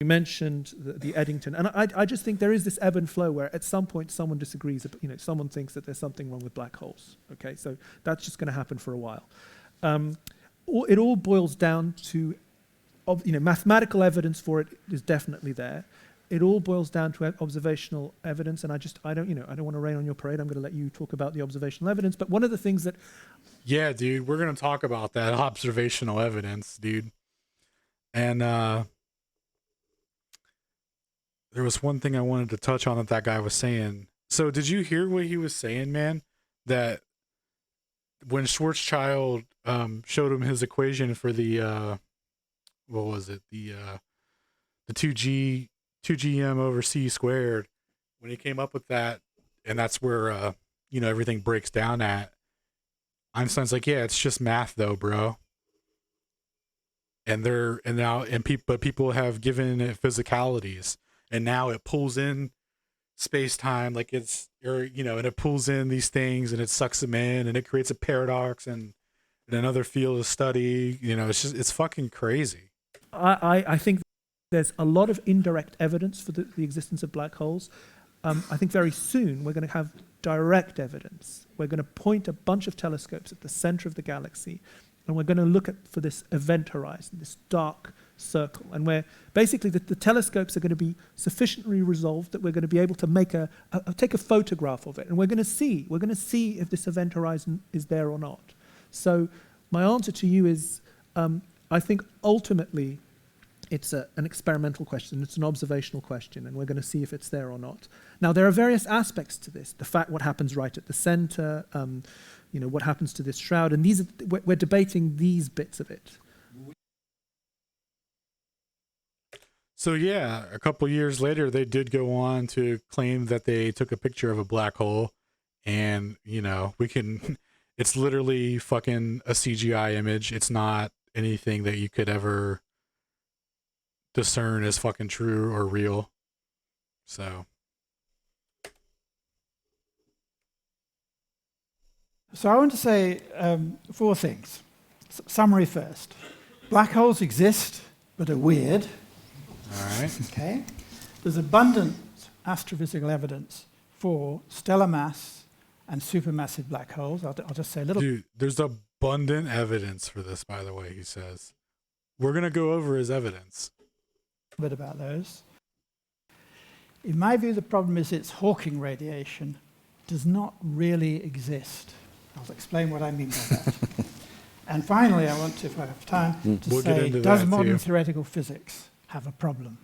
You mentioned the Eddington, and I just think there is this ebb and flow where at some point someone disagrees, someone thinks that there's something wrong with black holes. Okay, so that's just going to happen for a while. It all boils down to, mathematical evidence for it is definitely there. It all boils down to observational evidence, and I don't want to rain on your parade. I'm going to let you talk about the observational evidence. But one of the things that, yeah, dude, we're going to talk about that observational evidence, dude, and there was one thing I wanted to touch on that guy was saying. So did you hear what he was saying, man? That when Schwarzschild showed him his equation for the what was it? The 2gm over c squared, when he came up with that, and that's where you know, everything breaks down at. Einstein's like, yeah, it's just math though, bro. And but people have given it physicalities, and now it pulls in space-time, like it's, or, you know, and it pulls in these things and it sucks them in and it creates a paradox and another field of study. You know, it's fucking crazy. I think there's a lot of indirect evidence for the existence of black holes. I think very soon we're going to have direct evidence. We're going to point a bunch of telescopes at the center of the galaxy, and we're going to look for this event horizon, this dark circle. And where basically the telescopes are going to be sufficiently resolved that we're going to be able to take a photograph of it, and we're going to see if this event horizon is there or not. So my answer to you is, I think ultimately it's an experimental question, it's an observational question, and we're going to see if it's there or not. Now, there are various aspects to this. The fact what happens right at the center, you know, what happens to this shroud, and we're debating these bits of it. So yeah, a couple years later, they did go on to claim that they took a picture of a black hole, and, you know, it's literally fucking a CGI image. It's not anything that you could ever discern as fucking true or real. So I want to say 4 things. Summary first. Black holes exist, but are weird. all right. Okay. There's abundant astrophysical evidence for stellar mass and supermassive black holes. I'll just say a little. Dude, there's abundant evidence for this, by the way, he says. We're going to go over his evidence. Bit about those. In my view, the problem is its Hawking radiation does not really exist. I'll explain what I mean by that. And finally, I want to, if I have time, to We'll get say, into does that modern too. theoretical physics have a problem?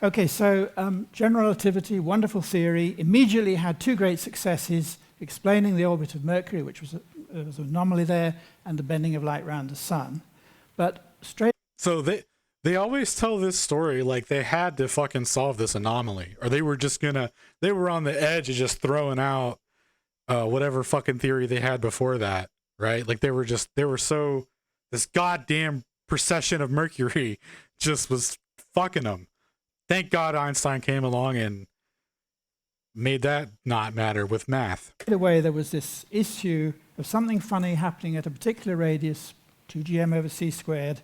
Okay, so general relativity, wonderful theory, immediately had 2 great successes, explaining the orbit of Mercury, which was an anomaly there, and the bending of light around the sun. But So they always tell this story like they had to fucking solve this anomaly, or they were on the edge of just throwing out whatever fucking theory they had before that, right? Like this goddamn precession of Mercury just was fucking them. Thank God Einstein came along and made that not matter with math. Right away, there was this issue of something funny happening at a particular radius, 2gm over c squared,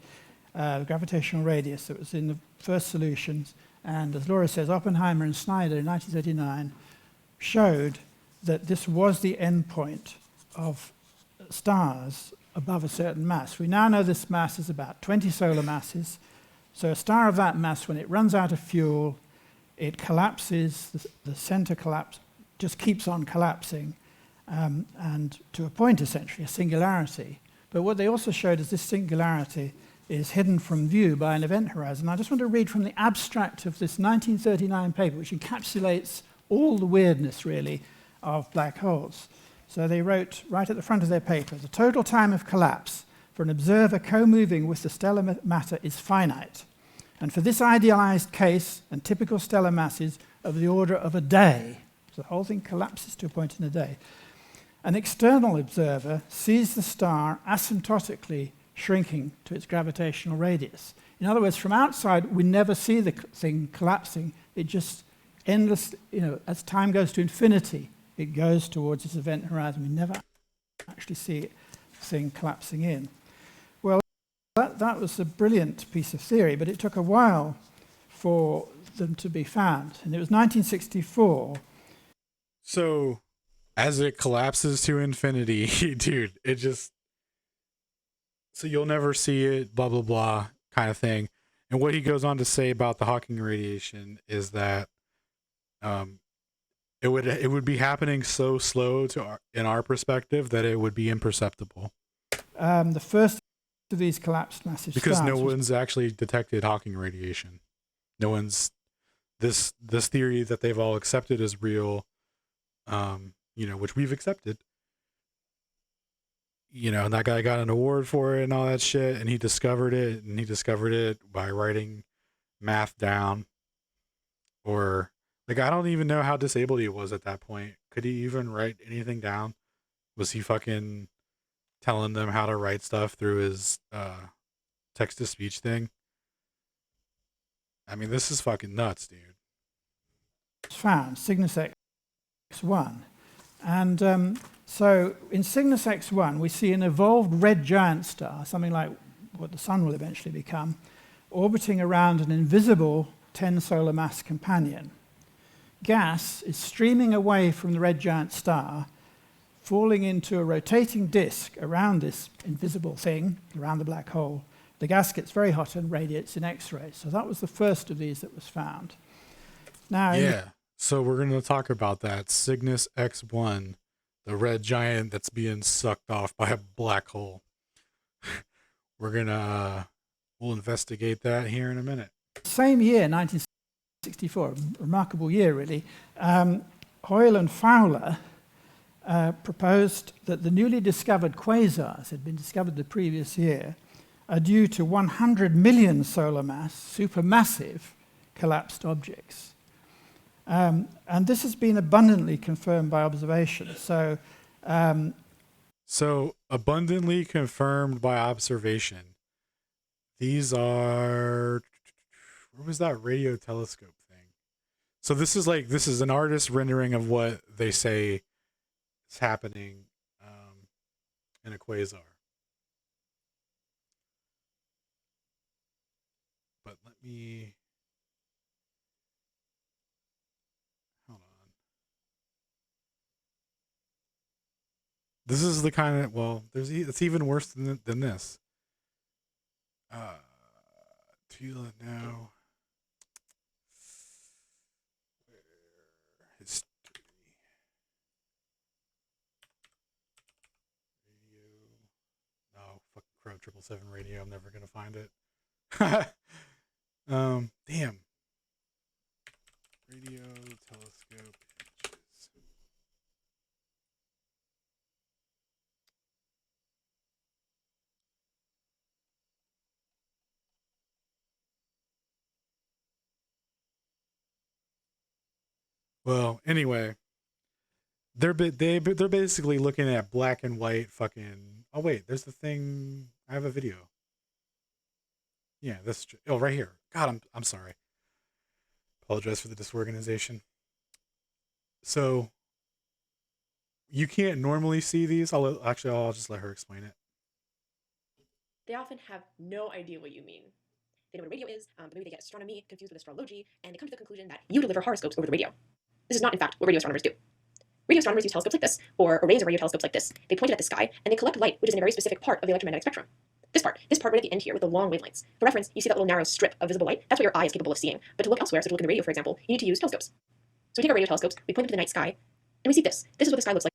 gravitational radius that was in the first solutions. And as Laura says, Oppenheimer and Snyder in 1939 showed that this was the endpoint of stars above a certain mass. We now know this mass is about 20 solar masses. So a star of that mass, when it runs out of fuel, it collapses, the center collapse just keeps on collapsing, and to a point, essentially, a singularity. But what they also showed is this singularity is hidden from view by an event horizon. I just want to read from the abstract of this 1939 paper, which encapsulates all the weirdness, really, of black holes. So they wrote right at the front of their paper, the total time of collapse for an observer co-moving with the stellar matter is finite. And for this idealized case and typical stellar masses of the order of a day, so the whole thing collapses to a point in a day, an external observer sees the star asymptotically shrinking to its gravitational radius. In other words, from outside, we never see the thing collapsing. It just endlessly, as time goes to infinity, it goes towards its event horizon. We never actually see the thing collapsing in. Well, that was a brilliant piece of theory, but it took a while for them to be found. And it was 1964. So as it collapses to infinity, dude, so you'll never see it, blah, blah, blah, kind of thing. And what he goes on to say about the Hawking radiation is that it would be happening so slow in our perspective that it would be imperceptible. The first of these collapsed massive because stars no one's actually detected Hawking radiation. No one's this theory that they've all accepted as real, which we've accepted. And that guy got an award for it and all that shit, and he discovered it by writing math down. Or I don't even know how disabled he was at that point. could he even write anything down? Was he fucking telling them how to write stuff through his text to speech thing? I mean, this is fucking nuts, dude. Found Cygnus X1. And so in Cygnus X1, we see an evolved red giant star, something like what the sun will eventually become, orbiting around an invisible 10 solar mass companion. Gas is streaming away from the red giant star, falling into a rotating disk around this invisible thing, around the black hole. The gas gets very hot and radiates in X-rays. So that was the first of these that was found. Now, yeah. So we're going to talk about that. Cygnus X1, the red giant that's being sucked off by a black hole. We'll investigate that here in a minute. Same year, 1964, remarkable year really, Hoyle and Fowler proposed that the newly discovered quasars had been discovered the previous year are due to 100 million solar mass, supermassive collapsed objects. And this has been abundantly confirmed by observation. So abundantly confirmed by observation. These are, where was that radio telescope thing? So this is an artist's rendering of what they say is happening in a quasar. But let me, hold on. This is the kind of, well, it's even worse than this. Tila now. History. Radio. No, fucking Crow 777 radio. I'm never gonna find it. Damn. Radio telescope images. Well, anyway, they're basically looking at black and white fucking. Oh wait, there's the thing. I have a video. Yeah, this. Oh, right here. God, I'm sorry. Apologize for the disorganization. So you can't normally see these. I'll just let her explain it. They often have no idea what you mean. They know what a radio is, but maybe they get astronomy confused with astrology, and they come to the conclusion that you deliver horoscopes over the radio. This is not, in fact, what radio astronomers do. Radio astronomers use telescopes like this, or arrays of radio telescopes like this. They point it at the sky, and they collect light, which is in a very specific part of the electromagnetic spectrum. This part right at the end here with the long wavelengths. For reference, you see that little narrow strip of visible light? That's what your eye is capable of seeing. But to look elsewhere, so to look in the radio, for example, you need to use telescopes. So we take our radio telescopes, we point them to the night sky, and we see this. This is what the sky looks like.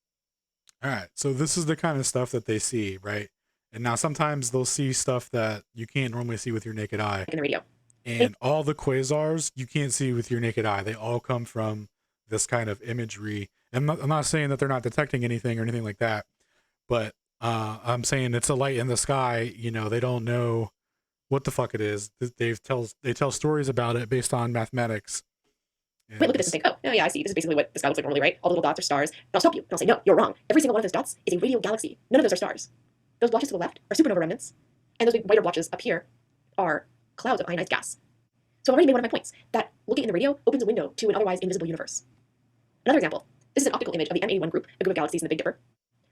All right, so this is the kind of stuff that they see, right? And now sometimes they'll see stuff that you can't normally see with your naked eye. In the radio. And all the quasars you can't see with your naked eye. They all come from this kind of imagery. And I'm not saying that they're not detecting anything or anything like that, but I'm saying it's a light in the sky. You know, they don't know what the fuck it is. They tell stories about it based on mathematics. Wait, look at this and think, oh, yeah, I see. This is basically what the sky looks like normally, right? All the little dots are stars. And I'll stop you. And I'll say, no, you're wrong. Every single one of those dots is a radio galaxy. None of those are stars. Those blotches to the left are supernova remnants. And those big whiter blotches up here are clouds of ionized gas. So I've already made one of my points, that looking in the radio opens a window to an otherwise invisible universe. Another example. This is an optical image of the M81 group, a group of galaxies in the Big Dipper.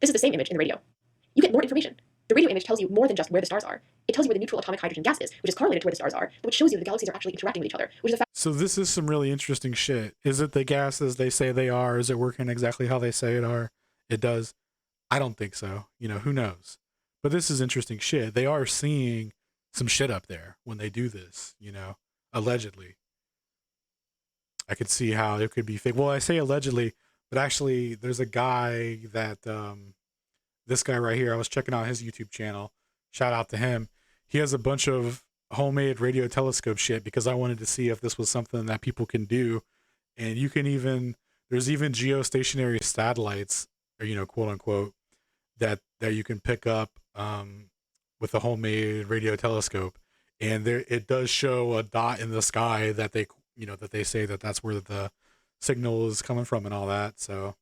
This is the same image in the radio. You get more information. The radio image tells you more than just where the stars are. It tells you where the neutral atomic hydrogen gas is, which is correlated to where the stars are, but which shows you the galaxies are actually interacting with each other, which is a fact. So this is some really interesting shit. Is it the gases they say they are? Is it working exactly how they say it does? I don't think so. You know, who knows? But this is interesting shit. They are seeing some shit up there when they do this, you know, allegedly. I could see how it could be fake. Well, I say allegedly, but actually there's a guy that, this guy right here, I was checking out his YouTube channel. Shout out to him. He has a bunch of homemade radio telescope shit because I wanted to see if this was something that people can do. And you can even, there's even geostationary satellites, or, you know, quote unquote, that you can pick up with a homemade radio telescope. And there, it does show a dot in the sky that they, you know, that they say that that's where the signal is coming from and all that. So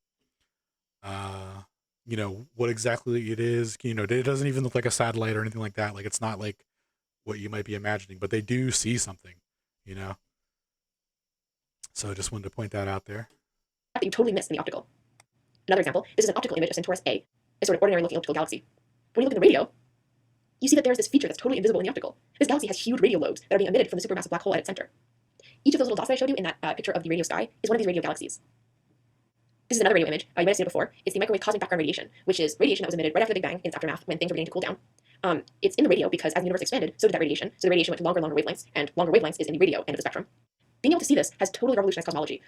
you know, what exactly it is. You know, it doesn't even look like a satellite or anything like that. Like, it's not like what you might be imagining, but they do see something, you know? So I just wanted to point that out there. That you totally miss in the optical. Another example, this is an optical image of Centaurus A, a sort of ordinary looking optical galaxy. When you look in the radio, you see that there's this feature that's totally invisible in the optical. This galaxy has huge radio lobes that are being emitted from the supermassive black hole at its center. Each of those little dots that I showed you in that picture of the radio sky is one of these radio galaxies. This is another radio image. You might have seen it before. It's the microwave cosmic background radiation, which is radiation that was emitted right after the Big Bang in its aftermath when things were beginning to cool down. It's in the radio because as the universe expanded, so did that radiation. So the radiation went to longer and longer wavelengths, and longer wavelengths is in the radio end of the spectrum. Being able to see this has totally revolutionized cosmology.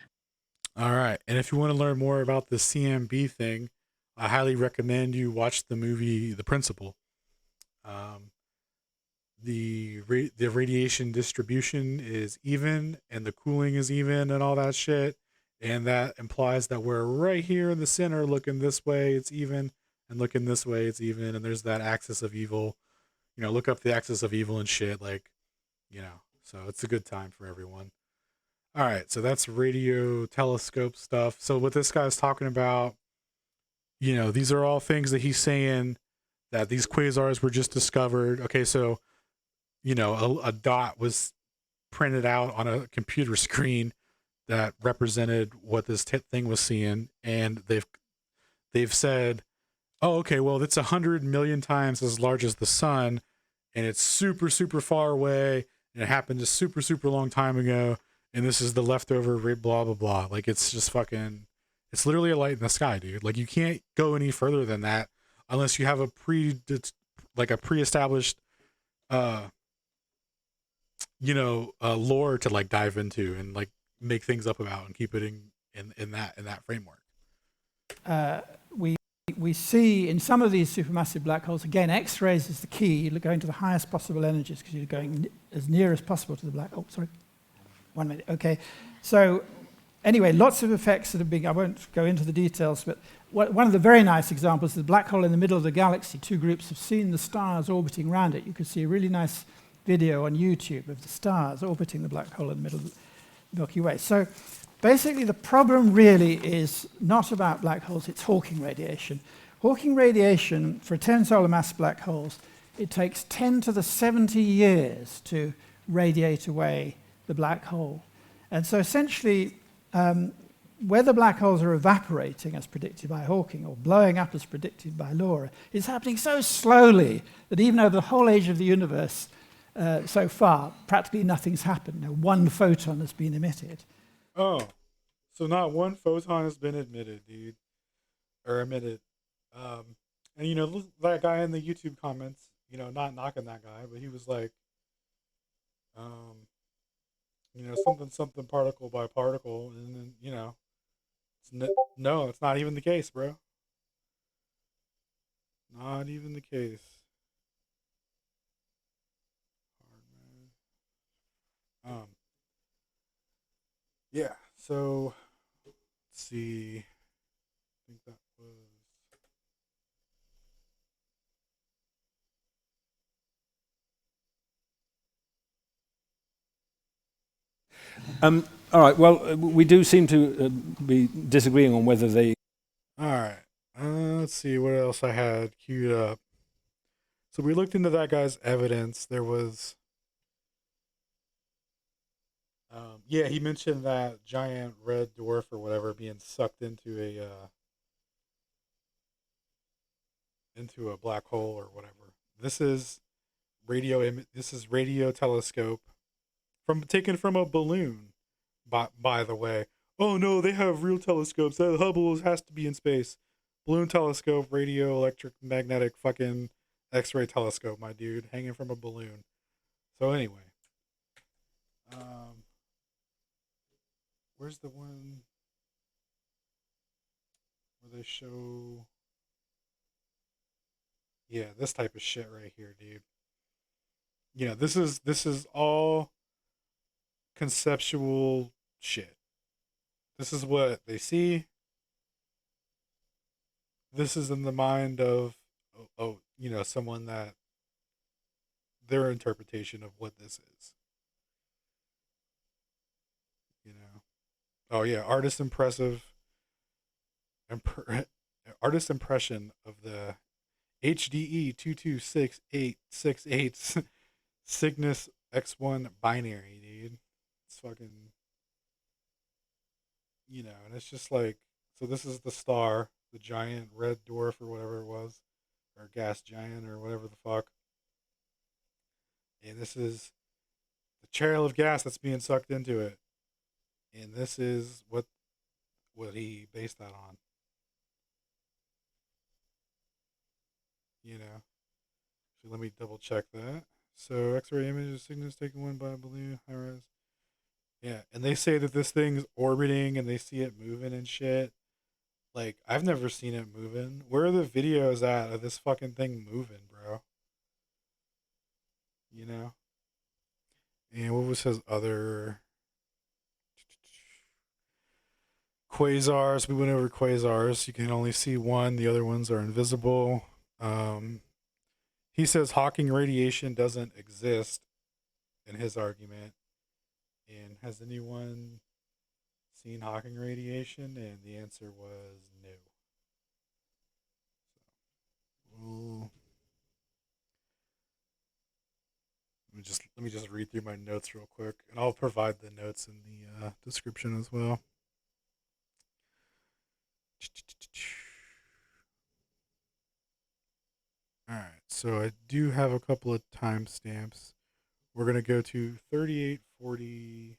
All right. And if you want to learn more about the CMB thing, I highly recommend you watch the movie The Principle. The radiation distribution is even, and the cooling is even, and all that shit. And that implies that we're right here in the center, looking this way, it's even, and looking this way, it's even. And there's that axis of evil. You know, look up the axis of evil and shit. Like, you know, so it's a good time for everyone. All right, so that's radio telescope stuff. So what this guy's talking about, you know, these are all things that he's saying that these quasars were just discovered. Okay, so, you know, a dot was printed out on a computer screen that represented what this thing was seeing, and they've said, oh, okay, well, it's 100 million times as large as the sun, and it's super, super far away, and it happened a super, super long time ago, and this is the leftover blah, blah, blah. Like, it's just fucking, it's literally a light in the sky, dude. Like, you can't go any further than that unless you have a pre-established, lore to, like, dive into and, like, make things up about and keep it in that framework. We see in some of these supermassive black holes, again, X-rays is the key. You're going to the highest possible energies because you're going as near as possible to the black hole. Sorry. 1 minute, okay. So anyway, lots of effects that are being, I won't go into the details, but one of the very nice examples is the black hole in the middle of the galaxy. Two groups have seen the stars orbiting around it. You can see a really nice video on YouTube of the stars orbiting the black hole in the middle of the Milky Way. So basically the problem really is not about black holes, it's Hawking radiation. Hawking radiation, for 10 solar mass black holes, it takes 10 to the 70 years to radiate away the black hole. And so essentially, whether black holes are evaporating as predicted by Hawking or blowing up as predicted by Laura, it's happening so slowly that even over the whole age of the universe so far, practically nothing's happened. No one photon has been emitted. Oh, so not one photon has been emitted. And you know, that guy in the YouTube comments, you know, not knocking that guy, but he was like, you know, something particle by particle, and then, you know, no, it's not even the case, bro. Not even the case. Yeah, so let's see. I think that was. All right, well, we do seem to be disagreeing on whether they... All right, let's see what else I had queued up. So we looked into that guy's evidence. There was... yeah, he mentioned that giant red dwarf or whatever being sucked into a black hole or whatever. This is radio telescope taken from a balloon. By the way, oh no, they have real telescopes. The Hubble has to be in space. Balloon telescope, radio, electric, magnetic, fucking X-ray telescope, my dude, hanging from a balloon. So anyway, where's the one where they show? Yeah, this type of shit right here, dude. Yeah, this is all conceptual shit. This is what they see. This is in the mind of, you know, someone that their interpretation of what this is. You know. Oh yeah, artist impressive. artist impression of the HDE 2268868 Cygnus X1 binary, dude. It's fucking, and it's just like, so this is the star, the giant red dwarf or whatever it was, or gas giant or whatever the fuck. And this is the trail of gas that's being sucked into it. And this is what he based that on. So let me double check that. So X-ray image of Cygnus taken one by blue high res. Yeah, and they say that this thing's orbiting and they see it moving and shit. Like, I've never seen it moving. Where are the videos at of this fucking thing moving, bro? And what was his other quasars? We went over quasars. You can only see one. The other ones are invisible. He says Hawking radiation doesn't exist in his argument. And has anyone seen Hawking radiation? And the answer was no. So, let me just read through my notes real quick, and I'll provide the notes in the description as well. All right, so I do have a couple of timestamps. We're going to go to 3848.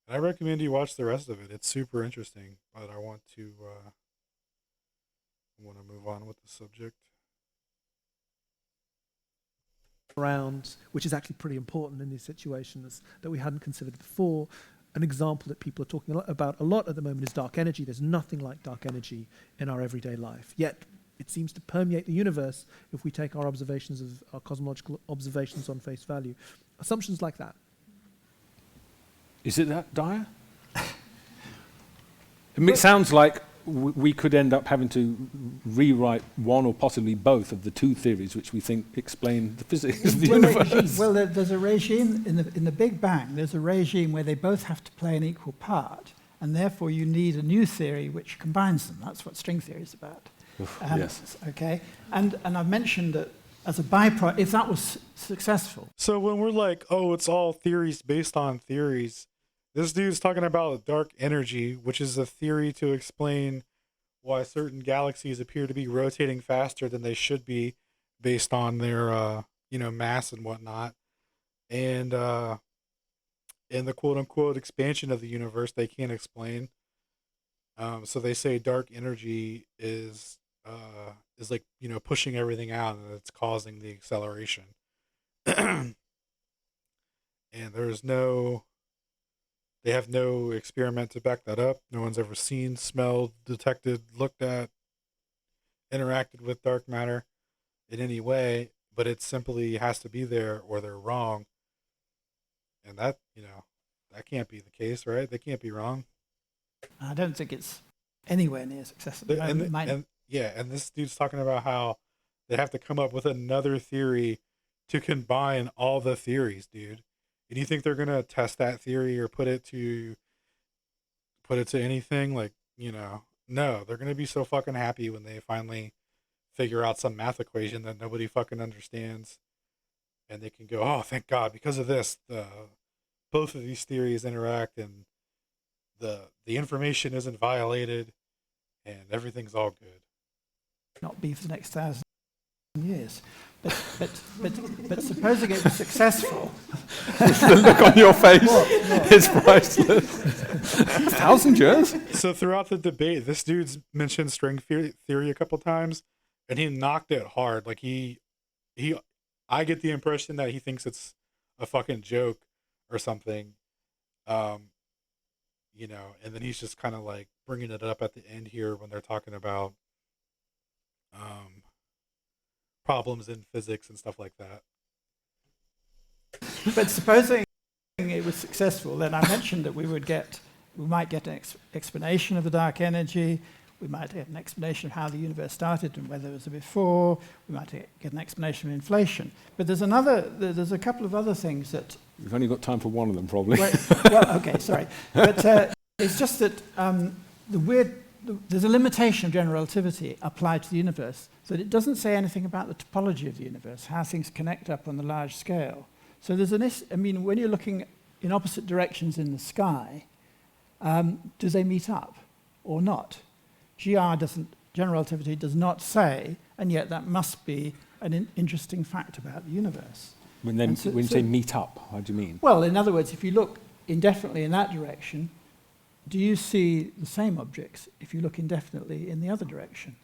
And I recommend you watch the rest of it. It's super interesting, but I want to move on with the subject. Which is actually pretty important in these situations that we hadn't considered before. An example that people are talking about a lot at the moment is dark energy. There's nothing like dark energy in our everyday life. Yet it seems to permeate the universe if we take our cosmological observations on face value. Assumptions like that. Is it that dire? It sounds like we could end up having to rewrite one or possibly both of the two theories which we think explain the physics of the universe. Well, there's a regime in the Big Bang. There's a regime where they both have to play an equal part, and therefore you need a new theory which combines them. That's what string theory is about. Yes. Okay. And I've mentioned that as a byproduct, if that was successful. So when we're like, oh, it's all theories based on theories, this dude's talking about dark energy, which is a theory to explain why certain galaxies appear to be rotating faster than they should be based on their, mass and whatnot. And the quote unquote expansion of the universe they can't explain. So they say dark energy is like, pushing everything out, and it's causing the acceleration. And they have no experiment to back that up. No one's ever seen, smelled, detected, looked at, interacted with dark matter in any way, but it simply has to be there or they're wrong. And that, that can't be the case, right? They can't be wrong. I don't think it's anywhere near successful. And this dude's talking about how they have to come up with another theory to combine all the theories, dude. And you think they're gonna test that theory or put it to anything? Like, no, they're gonna be so fucking happy when they finally figure out some math equation that nobody fucking understands, and they can go, oh, thank God, because of this, both of these theories interact, and the information isn't violated, and everything's all good. Not be for the next 1,000 years. But supposing it was successful. The look on your face is priceless. 1,000 years? So throughout the debate, this dude's mentioned string theory a couple times, and he knocked it hard. Like I get the impression that he thinks it's a fucking joke or something. And then he's just kind of like bringing it up at the end here when they're talking about problems in physics and stuff like that. But supposing it was successful, then I mentioned that we might get an explanation of the dark energy. We might get an explanation of how the universe started and whether it was a before. We might get an explanation of inflation. But there's a couple of other things that... We've only got time for one of them, probably. Well, okay, sorry. But it's just that there's a limitation of general relativity applied to the universe, so that it doesn't say anything about the topology of the universe, how things connect up on the large scale. So there's when you're looking in opposite directions in the sky, do they meet up or not? General relativity does not say, and yet that must be an interesting fact about the universe. When you say meet up, how do you mean? Well, in other words, if you look indefinitely in that direction, do you see the same objects if you look indefinitely in the other direction?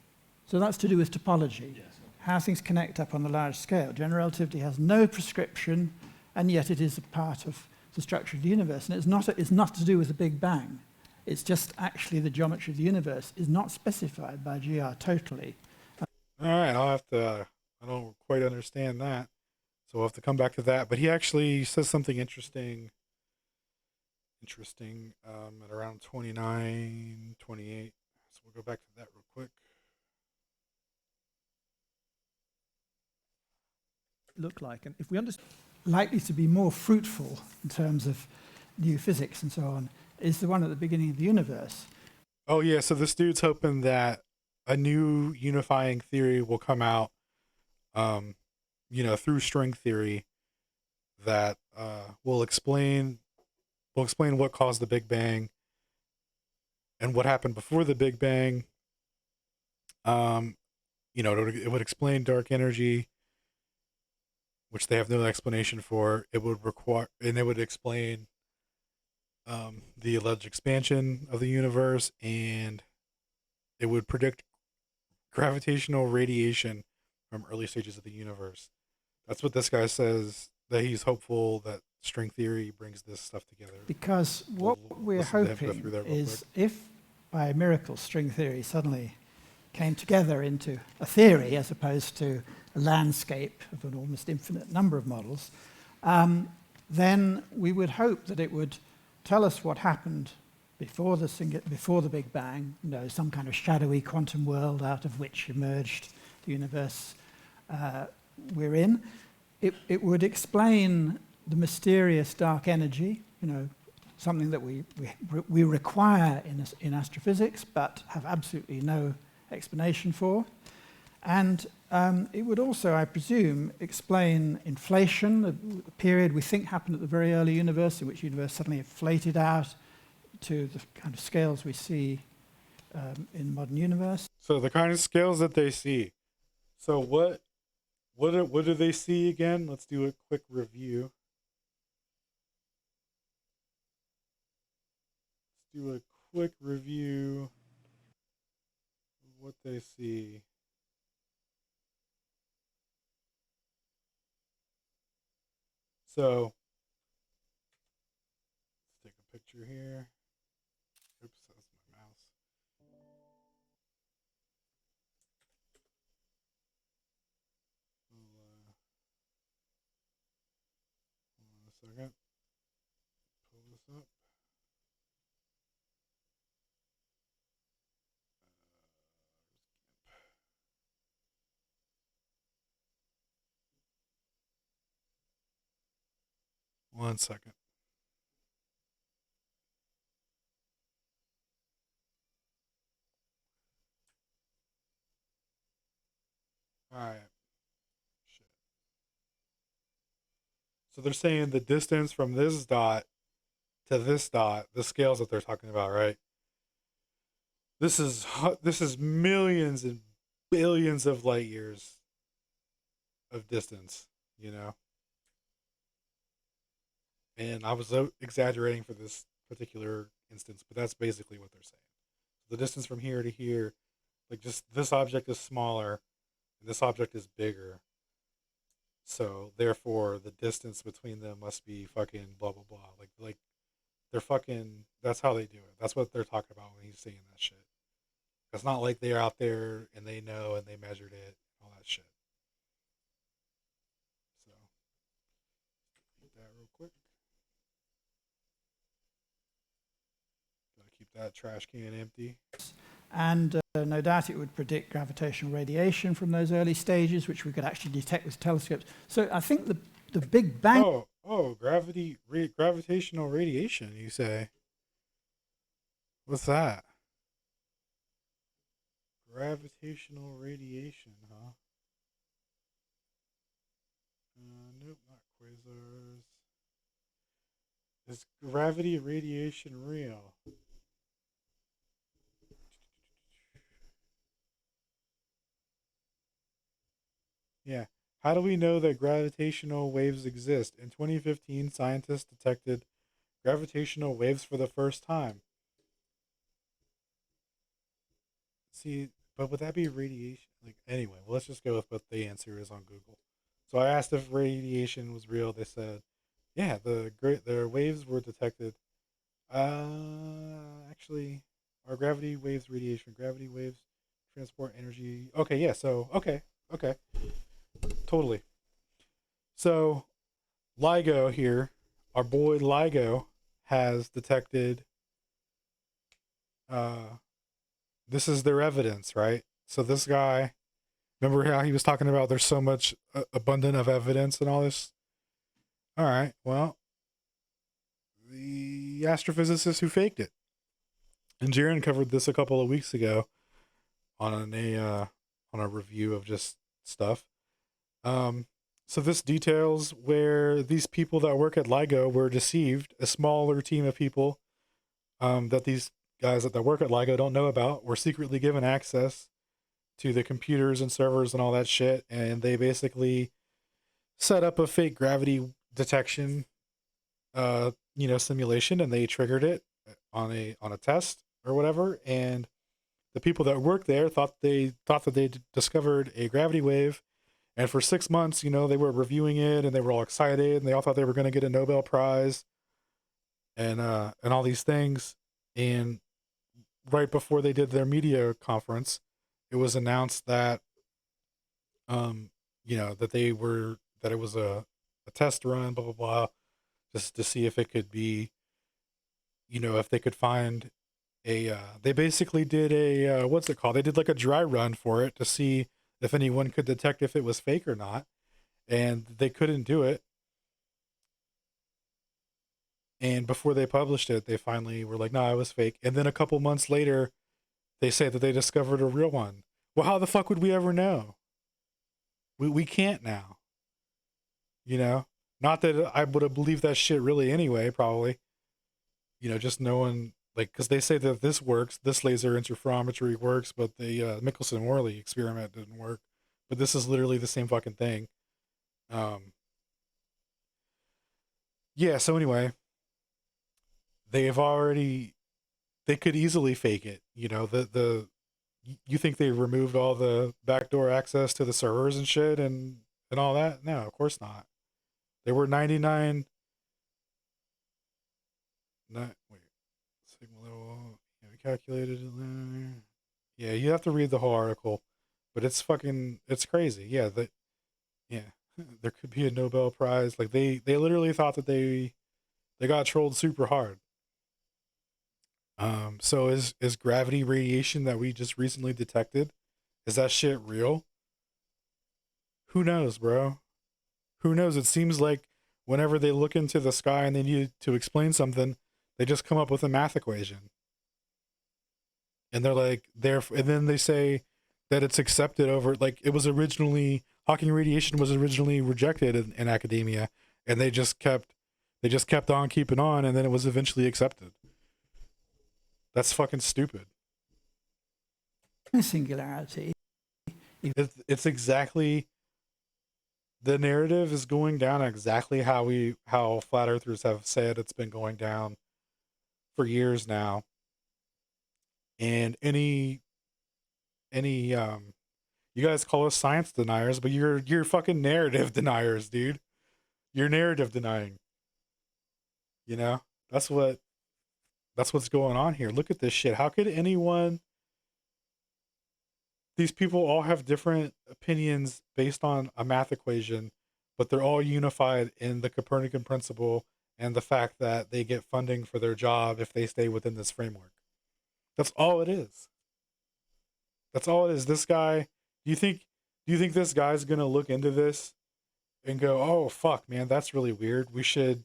So that's to do with topology, how things connect up on the large scale. General relativity has no prescription, and yet it is a part of the structure of the universe. And it's not to do with the Big Bang. It's just actually the geometry of the universe is not specified by GR totally. All right, I don't quite understand that. So we'll have to come back to that. But he actually says something interesting at around 29, 28. So we'll go back to that real quick. Look like, and if we understand, Likely to be more fruitful in terms of new physics and so on is the one at the beginning of the universe. Oh yeah, so this dude's hoping that a new unifying theory will come out, through string theory, that will explain what caused the Big Bang and what happened before the Big Bang. It would explain dark energy, which they have no explanation for. It would explain the alleged expansion of the universe, and it would predict gravitational radiation from early stages of the universe. That's what this guy says, that he's hopeful that string theory brings this stuff together. Because what we're hoping is if by a miracle string theory suddenly came together into a theory as opposed to a landscape of an almost infinite number of models, then we would hope that it would tell us what happened before the Big Bang, some kind of shadowy quantum world out of which emerged the universe we're in. It would explain the mysterious dark energy, something that we require in astrophysics but have absolutely no explanation for. And it would also, I presume, explain inflation, the period we think happened at the very early universe, in which the universe suddenly inflated out to the kind of scales we see in the modern universe. So the kind of scales that they see. So what do they see again? Let's do a quick review. Let's do a quick review of what they see. So let's take a picture here. Oops, that's my mouse. Hold on a second. Pull this up. One second. All right. Shit. So they're saying the distance from this dot to this dot, the scales that they're talking about, right? This is millions and billions of light years of distance, And I was exaggerating for this particular instance, but that's basically what they're saying. The distance from here to here, like just this object is smaller, and this object is bigger. So therefore, the distance between them must be fucking blah blah blah. Like they're fucking. That's how they do it. That's what they're talking about when he's saying that shit. It's not like they're out there and they know and they measured it, all that shit. So, get that real quick. Gotta keep that trash can empty. And no doubt it would predict gravitational radiation from those early stages, which we could actually detect with telescopes. So I think the Big Bang... Gravitational radiation, you say? What's that? Gravitational radiation, huh? Nope, not quasars. Is gravity radiation real? Yeah. How do we know that gravitational waves exist? In 2015, scientists detected gravitational waves for the first time. See, but would that be radiation? Like, anyway, well, let's just go with what the answer is on Google. So I asked if radiation was real. They said, yeah, the waves were detected. Actually, are gravity waves radiation? Gravity waves transport energy. Okay, yeah. So okay, totally. So LIGO here, our boy LIGO has detected. This is their evidence, right? So this guy, remember how he was talking about there's so much abundant of evidence and all this? All right, well, the astrophysicist who faked it. And Jaron covered this a couple of weeks ago on a review of just stuff. So this details where these people that work at LIGO were deceived. A smaller team of people that these guys that work at LIGO don't know about were secretly given access to the computers and servers and all that shit, and they basically set up a fake gravity detection simulation, and they triggered it on a test or whatever, and the people that worked there thought that they discovered a gravity wave, and for 6 months, they were reviewing it and they were all excited and they all thought they were going to get a Nobel Prize and all these things. And right before they did their media conference, it was announced that that it was a test run, blah blah blah, just to see if it could be, if they could find they basically did a what's it called? They did like a dry run for it to see if anyone could detect if it was fake or not, and they couldn't do it. And before they published it, they finally were like, "No, it was fake." And then a couple months later, they say that they discovered a real one. Well, how the fuck would we ever know? We can't now. Not that I would have believed that shit really anyway, probably. Just knowing, like, because they say that this works, this laser interferometry works, but the Michelson-Morley experiment didn't work. But this is literally the same fucking thing. Yeah, so anyway, they could easily fake it. You think they removed all the backdoor access to the servers and shit and all that? No, of course not. There were 99. Sigma level. We calculated it. Yeah, you have to read the whole article, but it's crazy. Yeah, there could be a Nobel Prize. Like they literally thought that they got trolled super hard. So is gravity radiation that we just recently detected, is that shit real? Who knows, bro? Who knows? It seems like whenever they look into the sky and they need to explain something, they just come up with a math equation. And they're like, and then they say that it's accepted over, like it was originally, Hawking radiation was originally rejected in academia, and they just kept on keeping on, and then it was eventually accepted. That's fucking stupid. Singularity. It's exactly, the narrative is going down exactly how flat earthers have said it's been going down for years now. And any you guys call us science deniers, but you're fucking narrative deniers, dude. You're narrative denying. That's what's going on here. Look at this shit. How could these people all have different opinions based on a math equation, but they're all unified in the Copernican principle and the fact that they get funding for their job if they stay within this framework. That's all it is. That's all it is. This guy, do you think this guy's gonna look into this and go, oh fuck, man, that's really weird. We should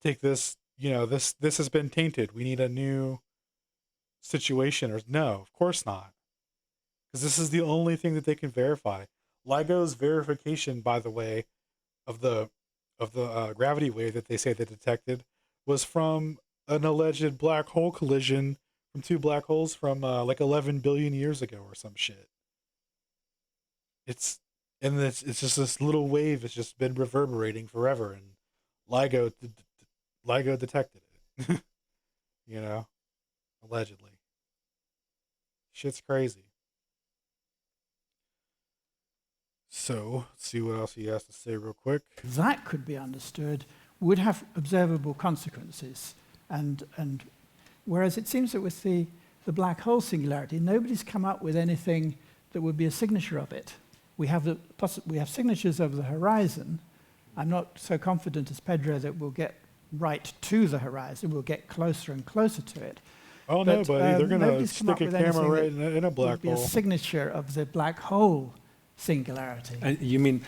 take this, this has been tainted. We need a new situation. Or no, of course not. Because this is the only thing that they can verify. LIGO's verification, by the way, of the gravity wave that they say they detected was from an alleged black hole collision from two black holes from like 11 billion years ago or some shit. It's just this little wave. It's just been reverberating forever, and LIGO detected it. Allegedly. Shit's crazy. So, let's see what else he has to say real quick. That could be understood, would have observable consequences. And whereas it seems that with the black hole singularity, nobody's come up with anything that would be a signature of it. We have signatures of the horizon. I'm not so confident as Pedro that we'll get right to the horizon. We'll get closer and closer to it. Oh, no, buddy. They're going to stick a camera right in a black hole. Would be a signature of the black hole singularity. And you mean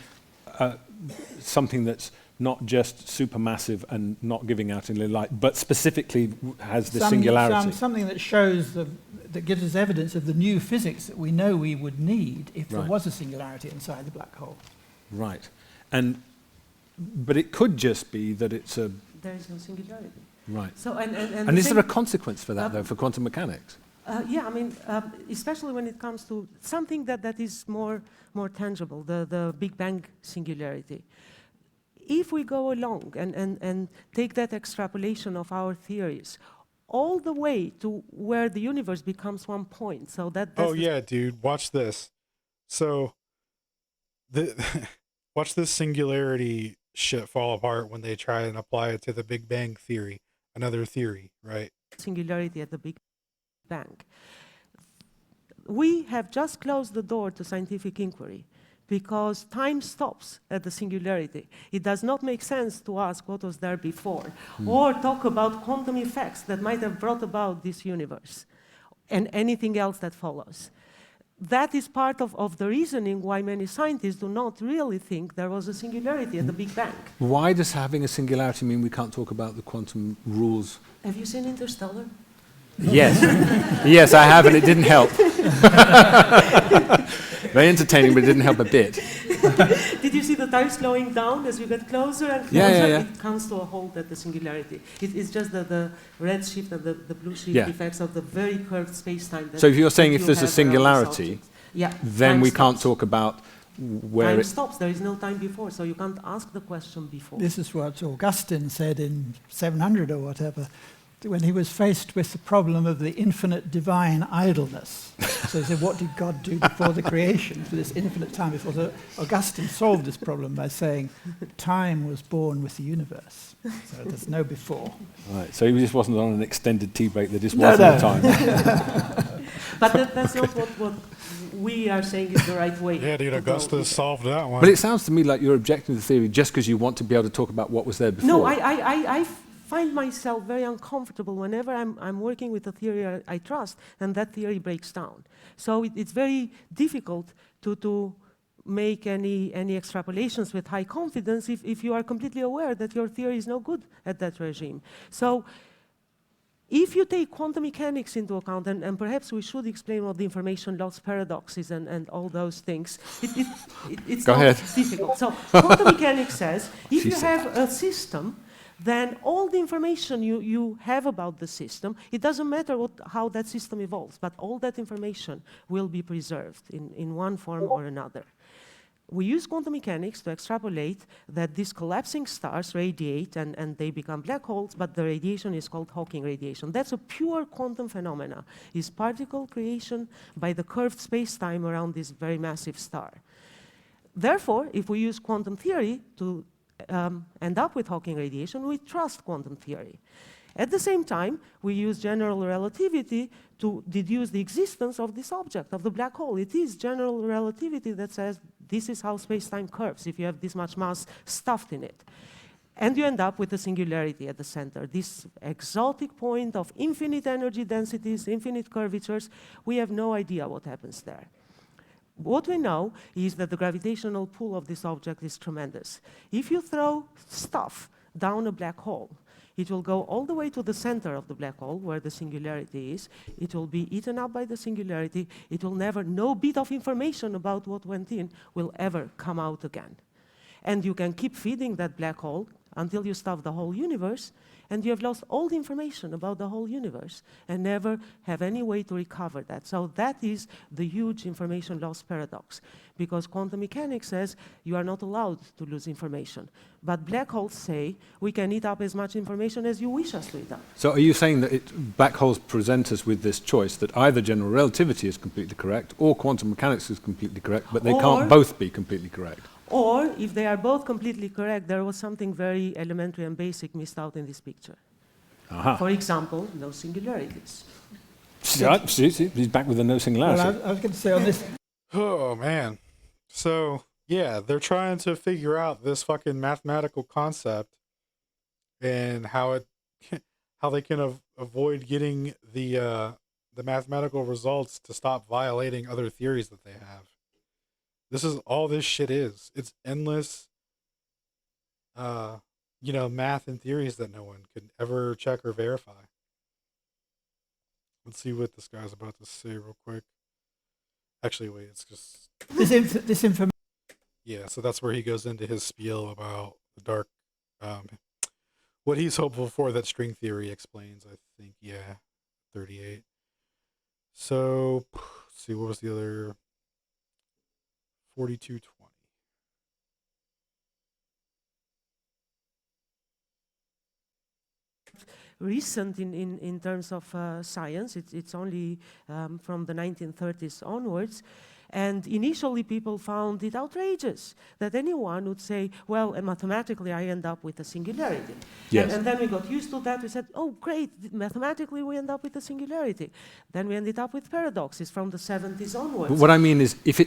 something that's not just supermassive and not giving out any light, but specifically has the singularity? Something that shows that gives us evidence of the new physics that we know we would need if there was a singularity inside the black hole. Right. But it could just be that it's a... There is no singularity. Right. So, and is there a consequence for that, though, for quantum mechanics? Yeah, I mean, especially when it comes to something that is more tangible, the Big Bang singularity. If we go along and take that extrapolation of our theories all the way to where the universe becomes one point, so that... Oh, yeah, dude, watch this. So, watch this singularity shit fall apart when they try and apply it to the Big Bang theory, another theory, right? Singularity at the Big Bang. We have just closed the door to scientific inquiry because time stops at the singularity. It does not make sense to ask what was there before or talk about quantum effects that might have brought about this universe and anything else that follows. That is part of the reasoning why many scientists do not really think there was a singularity at the Big Bang. Why does having a singularity mean we can't talk about the quantum rules? Have you seen Interstellar? Yes. Yes, I have, and it didn't help. Very entertaining, but it didn't help a bit. Did you see the time slowing down as you get closer and closer? Yeah. It comes to a halt at the singularity. It's just the red shift and the blue shift effects of the very curved space-time. So if you're saying if there's a singularity, then we can't talk about where time stops. There is no time before, so you can't ask the question before. This is what Augustine said in 700 or whatever, when he was faced with the problem of the infinite divine idleness. So he said, what did God do before the creation for this infinite time before? So Augustine solved this problem by saying time was born with the universe. So there's no before. Right, so he just wasn't on an extended tea break, there just wasn't time. But that's not what we are saying is the right way. Yeah, dude, Augustus solved that one. But it sounds to me like you're objecting to the theory just because you want to be able to talk about what was there before. No, I find myself very uncomfortable whenever I'm working with a theory I trust and that theory breaks down. So it's very difficult to make any extrapolations with high confidence if you are completely aware that your theory is no good at that regime. So if you take quantum mechanics into account, and perhaps we should explain what the information loss paradox is and all those things, it's Go not ahead. difficult. So quantum mechanics says if you have a system, then all the information you have about the system, it doesn't matter how that system evolves, but all that information will be preserved in one form or another. We use quantum mechanics to extrapolate that these collapsing stars radiate and they become black holes, but the radiation is called Hawking radiation. That's a pure quantum phenomena. It's particle creation by the curved space-time around this very massive star. Therefore, if we use quantum theory to end up with Hawking radiation, we trust quantum theory. At the same time, we use general relativity to deduce the existence of this object, of the black hole. It is general relativity that says this is how space-time curves if you have this much mass stuffed in it. And you end up with a singularity at the center, this exotic point of infinite energy densities, infinite curvatures. We have no idea what happens there. What we know is that the gravitational pull of this object is tremendous. If you throw stuff down a black hole, it will go all the way to the center of the black hole, where the singularity is. It will be eaten up by the singularity. It will never, no bit of information about what went in will ever come out again. And you can keep feeding that black hole until you stuff the whole universe, and you have lost all the information about the whole universe and never have any way to recover that. So that is the huge information loss paradox, because quantum mechanics says you are not allowed to lose information. But black holes say we can eat up as much information as you wish us to eat up. So are you saying that black holes present us with this choice that either general relativity is completely correct or quantum mechanics is completely correct, but they can't both be completely correct? Or, if they are both completely correct, there was something very elementary and basic missed out in this picture. Aha. For example, no singularities. See, he's back with the no singularity. Well, I was going to say on this. Oh, man. So, yeah, they're trying to figure out this fucking mathematical concept and how they can avoid getting the mathematical results to stop violating other theories that they have. This is all this shit is. It's endless, math and theories that no one could ever check or verify. Let's see what this guy's about to say real quick. Actually, wait, it's just... This information. Yeah, so that's where he goes into his spiel about the dark... what he's hopeful for that string theory explains, I think. Yeah, 38. So, let's see, what was the other... 4220. Recent in terms of science, it's only from the 1930s onwards. And initially, people found it outrageous that anyone would say, well, mathematically, I end up with a singularity. Yes. And then we got used to that. We said, oh, great, mathematically, we end up with a singularity. Then we ended up with paradoxes from the 70s onwards. But what I mean is, if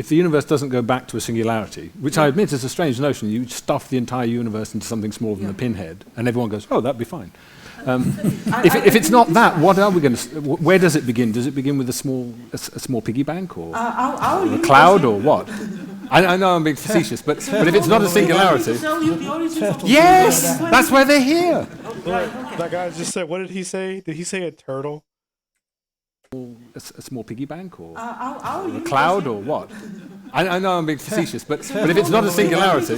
the universe doesn't go back to a singularity, which I admit is a strange notion, you stuff the entire universe into something smaller than a pinhead, and everyone goes, oh, that'd be fine. If it's not that, what are we going to? Where does it begin? Does it begin with a small piggy bank, or a cloud, or what? I know I'm being facetious, but if it's not a singularity, yes, that's why they're here. That guy just said, what did he say? Did he say a turtle? A small piggy bank, or a cloud, or what? I know I'm being facetious, but if it's not a singularity,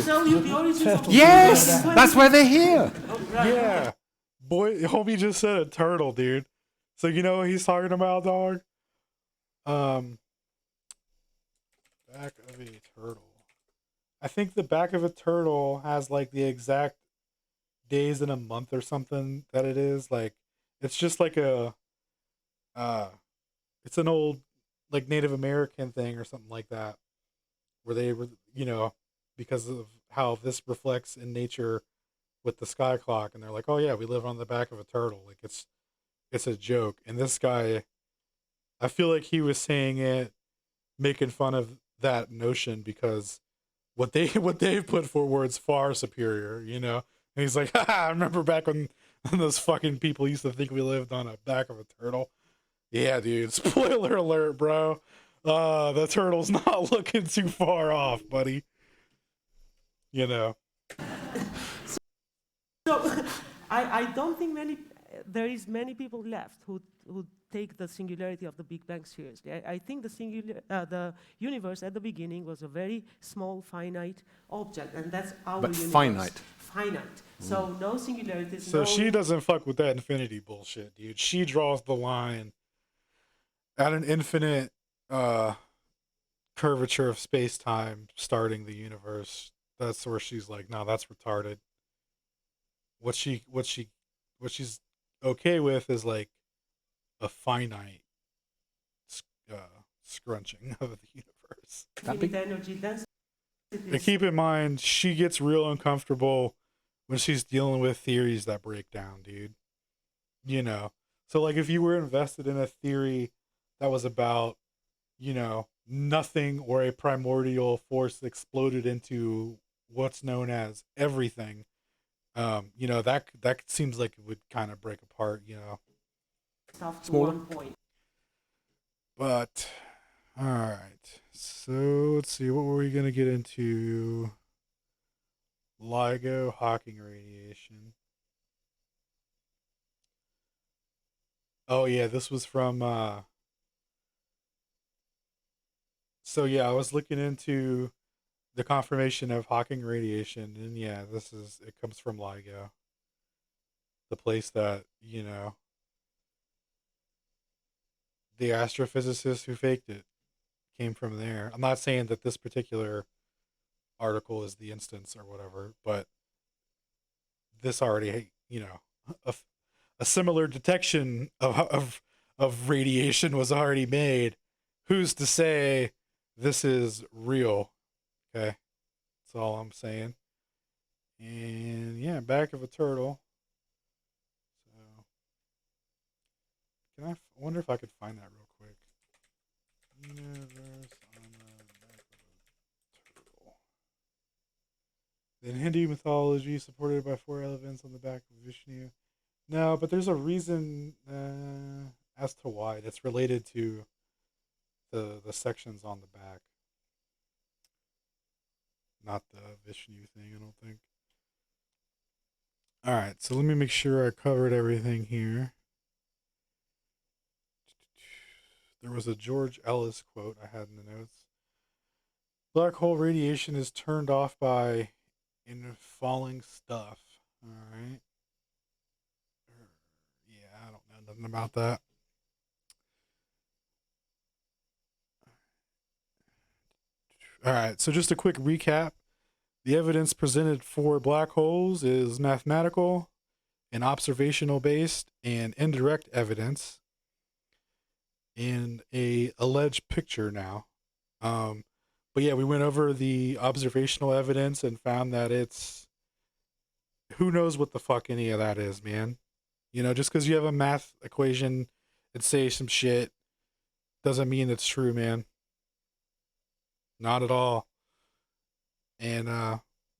yes, that's why they're here. Yeah. Boy, homie just said a turtle, dude. So you know what he's talking about, dog? Back of a turtle. I think the back of a turtle has like the exact days in a month or something that it is. Like, it's just like it's an old like Native American thing or something like that, where they were, because of how this reflects in nature with the sky clock, and they're like, oh yeah, we live on the back of a turtle. Like, it's a joke. And this guy, I feel like he was saying it making fun of that notion, because what they put forward is far superior, And he's like, I remember back when those fucking people used to think we lived on the back of a turtle. Yeah, dude, spoiler alert, bro. The turtle's not looking too far off, buddy. So I don't think there is many people left who take the singularity of the Big Bang seriously. I think the universe at the beginning was a very small, finite object, and that's our universe. Finite. Finite. So no singularities. So she doesn't fuck with that infinity bullshit, dude. She draws the line at an infinite curvature of space-time starting the universe. That's where she's like, no, that's retarded. What she's okay with is like a finite scrunching of the universe. Energy density. And keep in mind, she gets real uncomfortable when she's dealing with theories that break down, dude. So like if you were invested in a theory that was about, nothing, or a primordial force exploded into what's known as everything, You know, that seems like it would kind of break apart, you know. Stuff to Smaller. 1 point. But all right. So let's see, what were we gonna get into? LIGO Hawking radiation. Oh yeah, this was from so yeah, I was looking into the confirmation of Hawking radiation, and yeah, it comes from LIGO, the place that, you know, the astrophysicist who faked it came from there. I'm not saying that this particular article is the instance or whatever, but this already, you know, a similar detection of radiation was already made. Who's to say this is real? Okay, that's all I'm saying. And yeah, back of a turtle. So I wonder if I could find that real quick. Universe on the back of a turtle. In Hindu mythology, supported by 4 elephants on the back of Vishnu. No, but there's a reason as to why. That's related to the sections on the back, not the Vishnu thing, I don't think. All right, so let me make sure I covered everything here. There was a George Ellis quote I had in the notes. Black hole radiation is turned off by falling stuff. All right. Yeah, I don't know nothing about that. All right, so just a quick recap. The evidence presented for black holes is mathematical and observational based and indirect evidence and a alleged picture now. But yeah, we went over the observational evidence and found that it's, who knows what the fuck any of that is, man. You know, just because you have a math equation and say some shit doesn't mean it's true, man. Not at all. And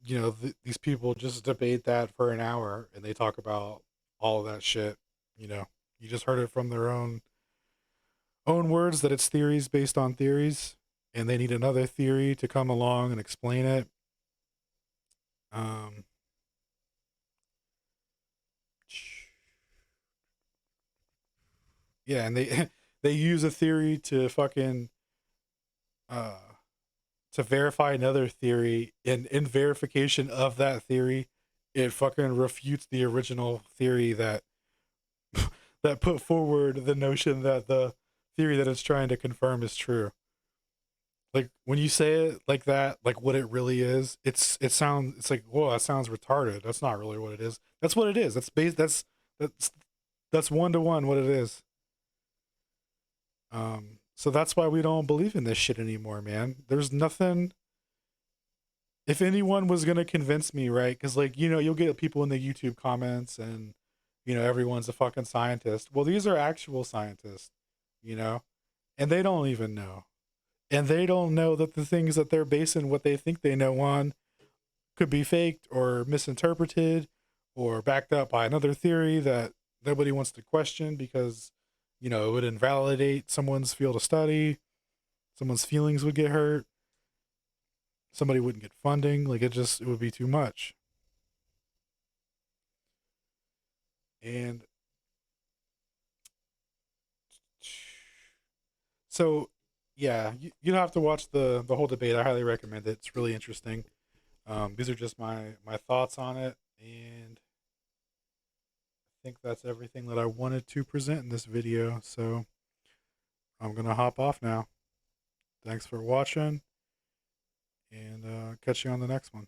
you know, these people just debate that for an hour and they talk about all of that shit. You know, you just heard it from their own words that it's theories based on theories, and they need another theory to come along and explain it. Yeah, and they they use a theory to fucking uh to verify another theory, and in verification of that theory, it fucking refutes the original theory that that put forward the notion that the theory that it's trying to confirm is true. Like when you say it like that, like what it really is, it's like, whoa, that sounds retarded. That's not really what it is. That's what it is. That's 1-to-1 what it is. So that's why we don't believe in this shit anymore, man. There's nothing. If anyone was gonna convince me, right? Because like, you know, you'll get people in the YouTube comments and, you know, everyone's a fucking scientist. Well, these are actual scientists, you know, and they don't even know. And they don't know that the things that they're basing what they think they know on could be faked or misinterpreted or backed up by another theory that nobody wants to question because, you know, it would invalidate someone's field of study, someone's feelings would get hurt, somebody wouldn't get funding. Like it would be too much. And so, yeah, you'd have to watch the whole debate. I highly recommend it. It's really interesting. These are just my thoughts on it, and I think that's everything that I wanted to present in this video. So I'm gonna hop off now. Thanks for watching, and catch you on the next one.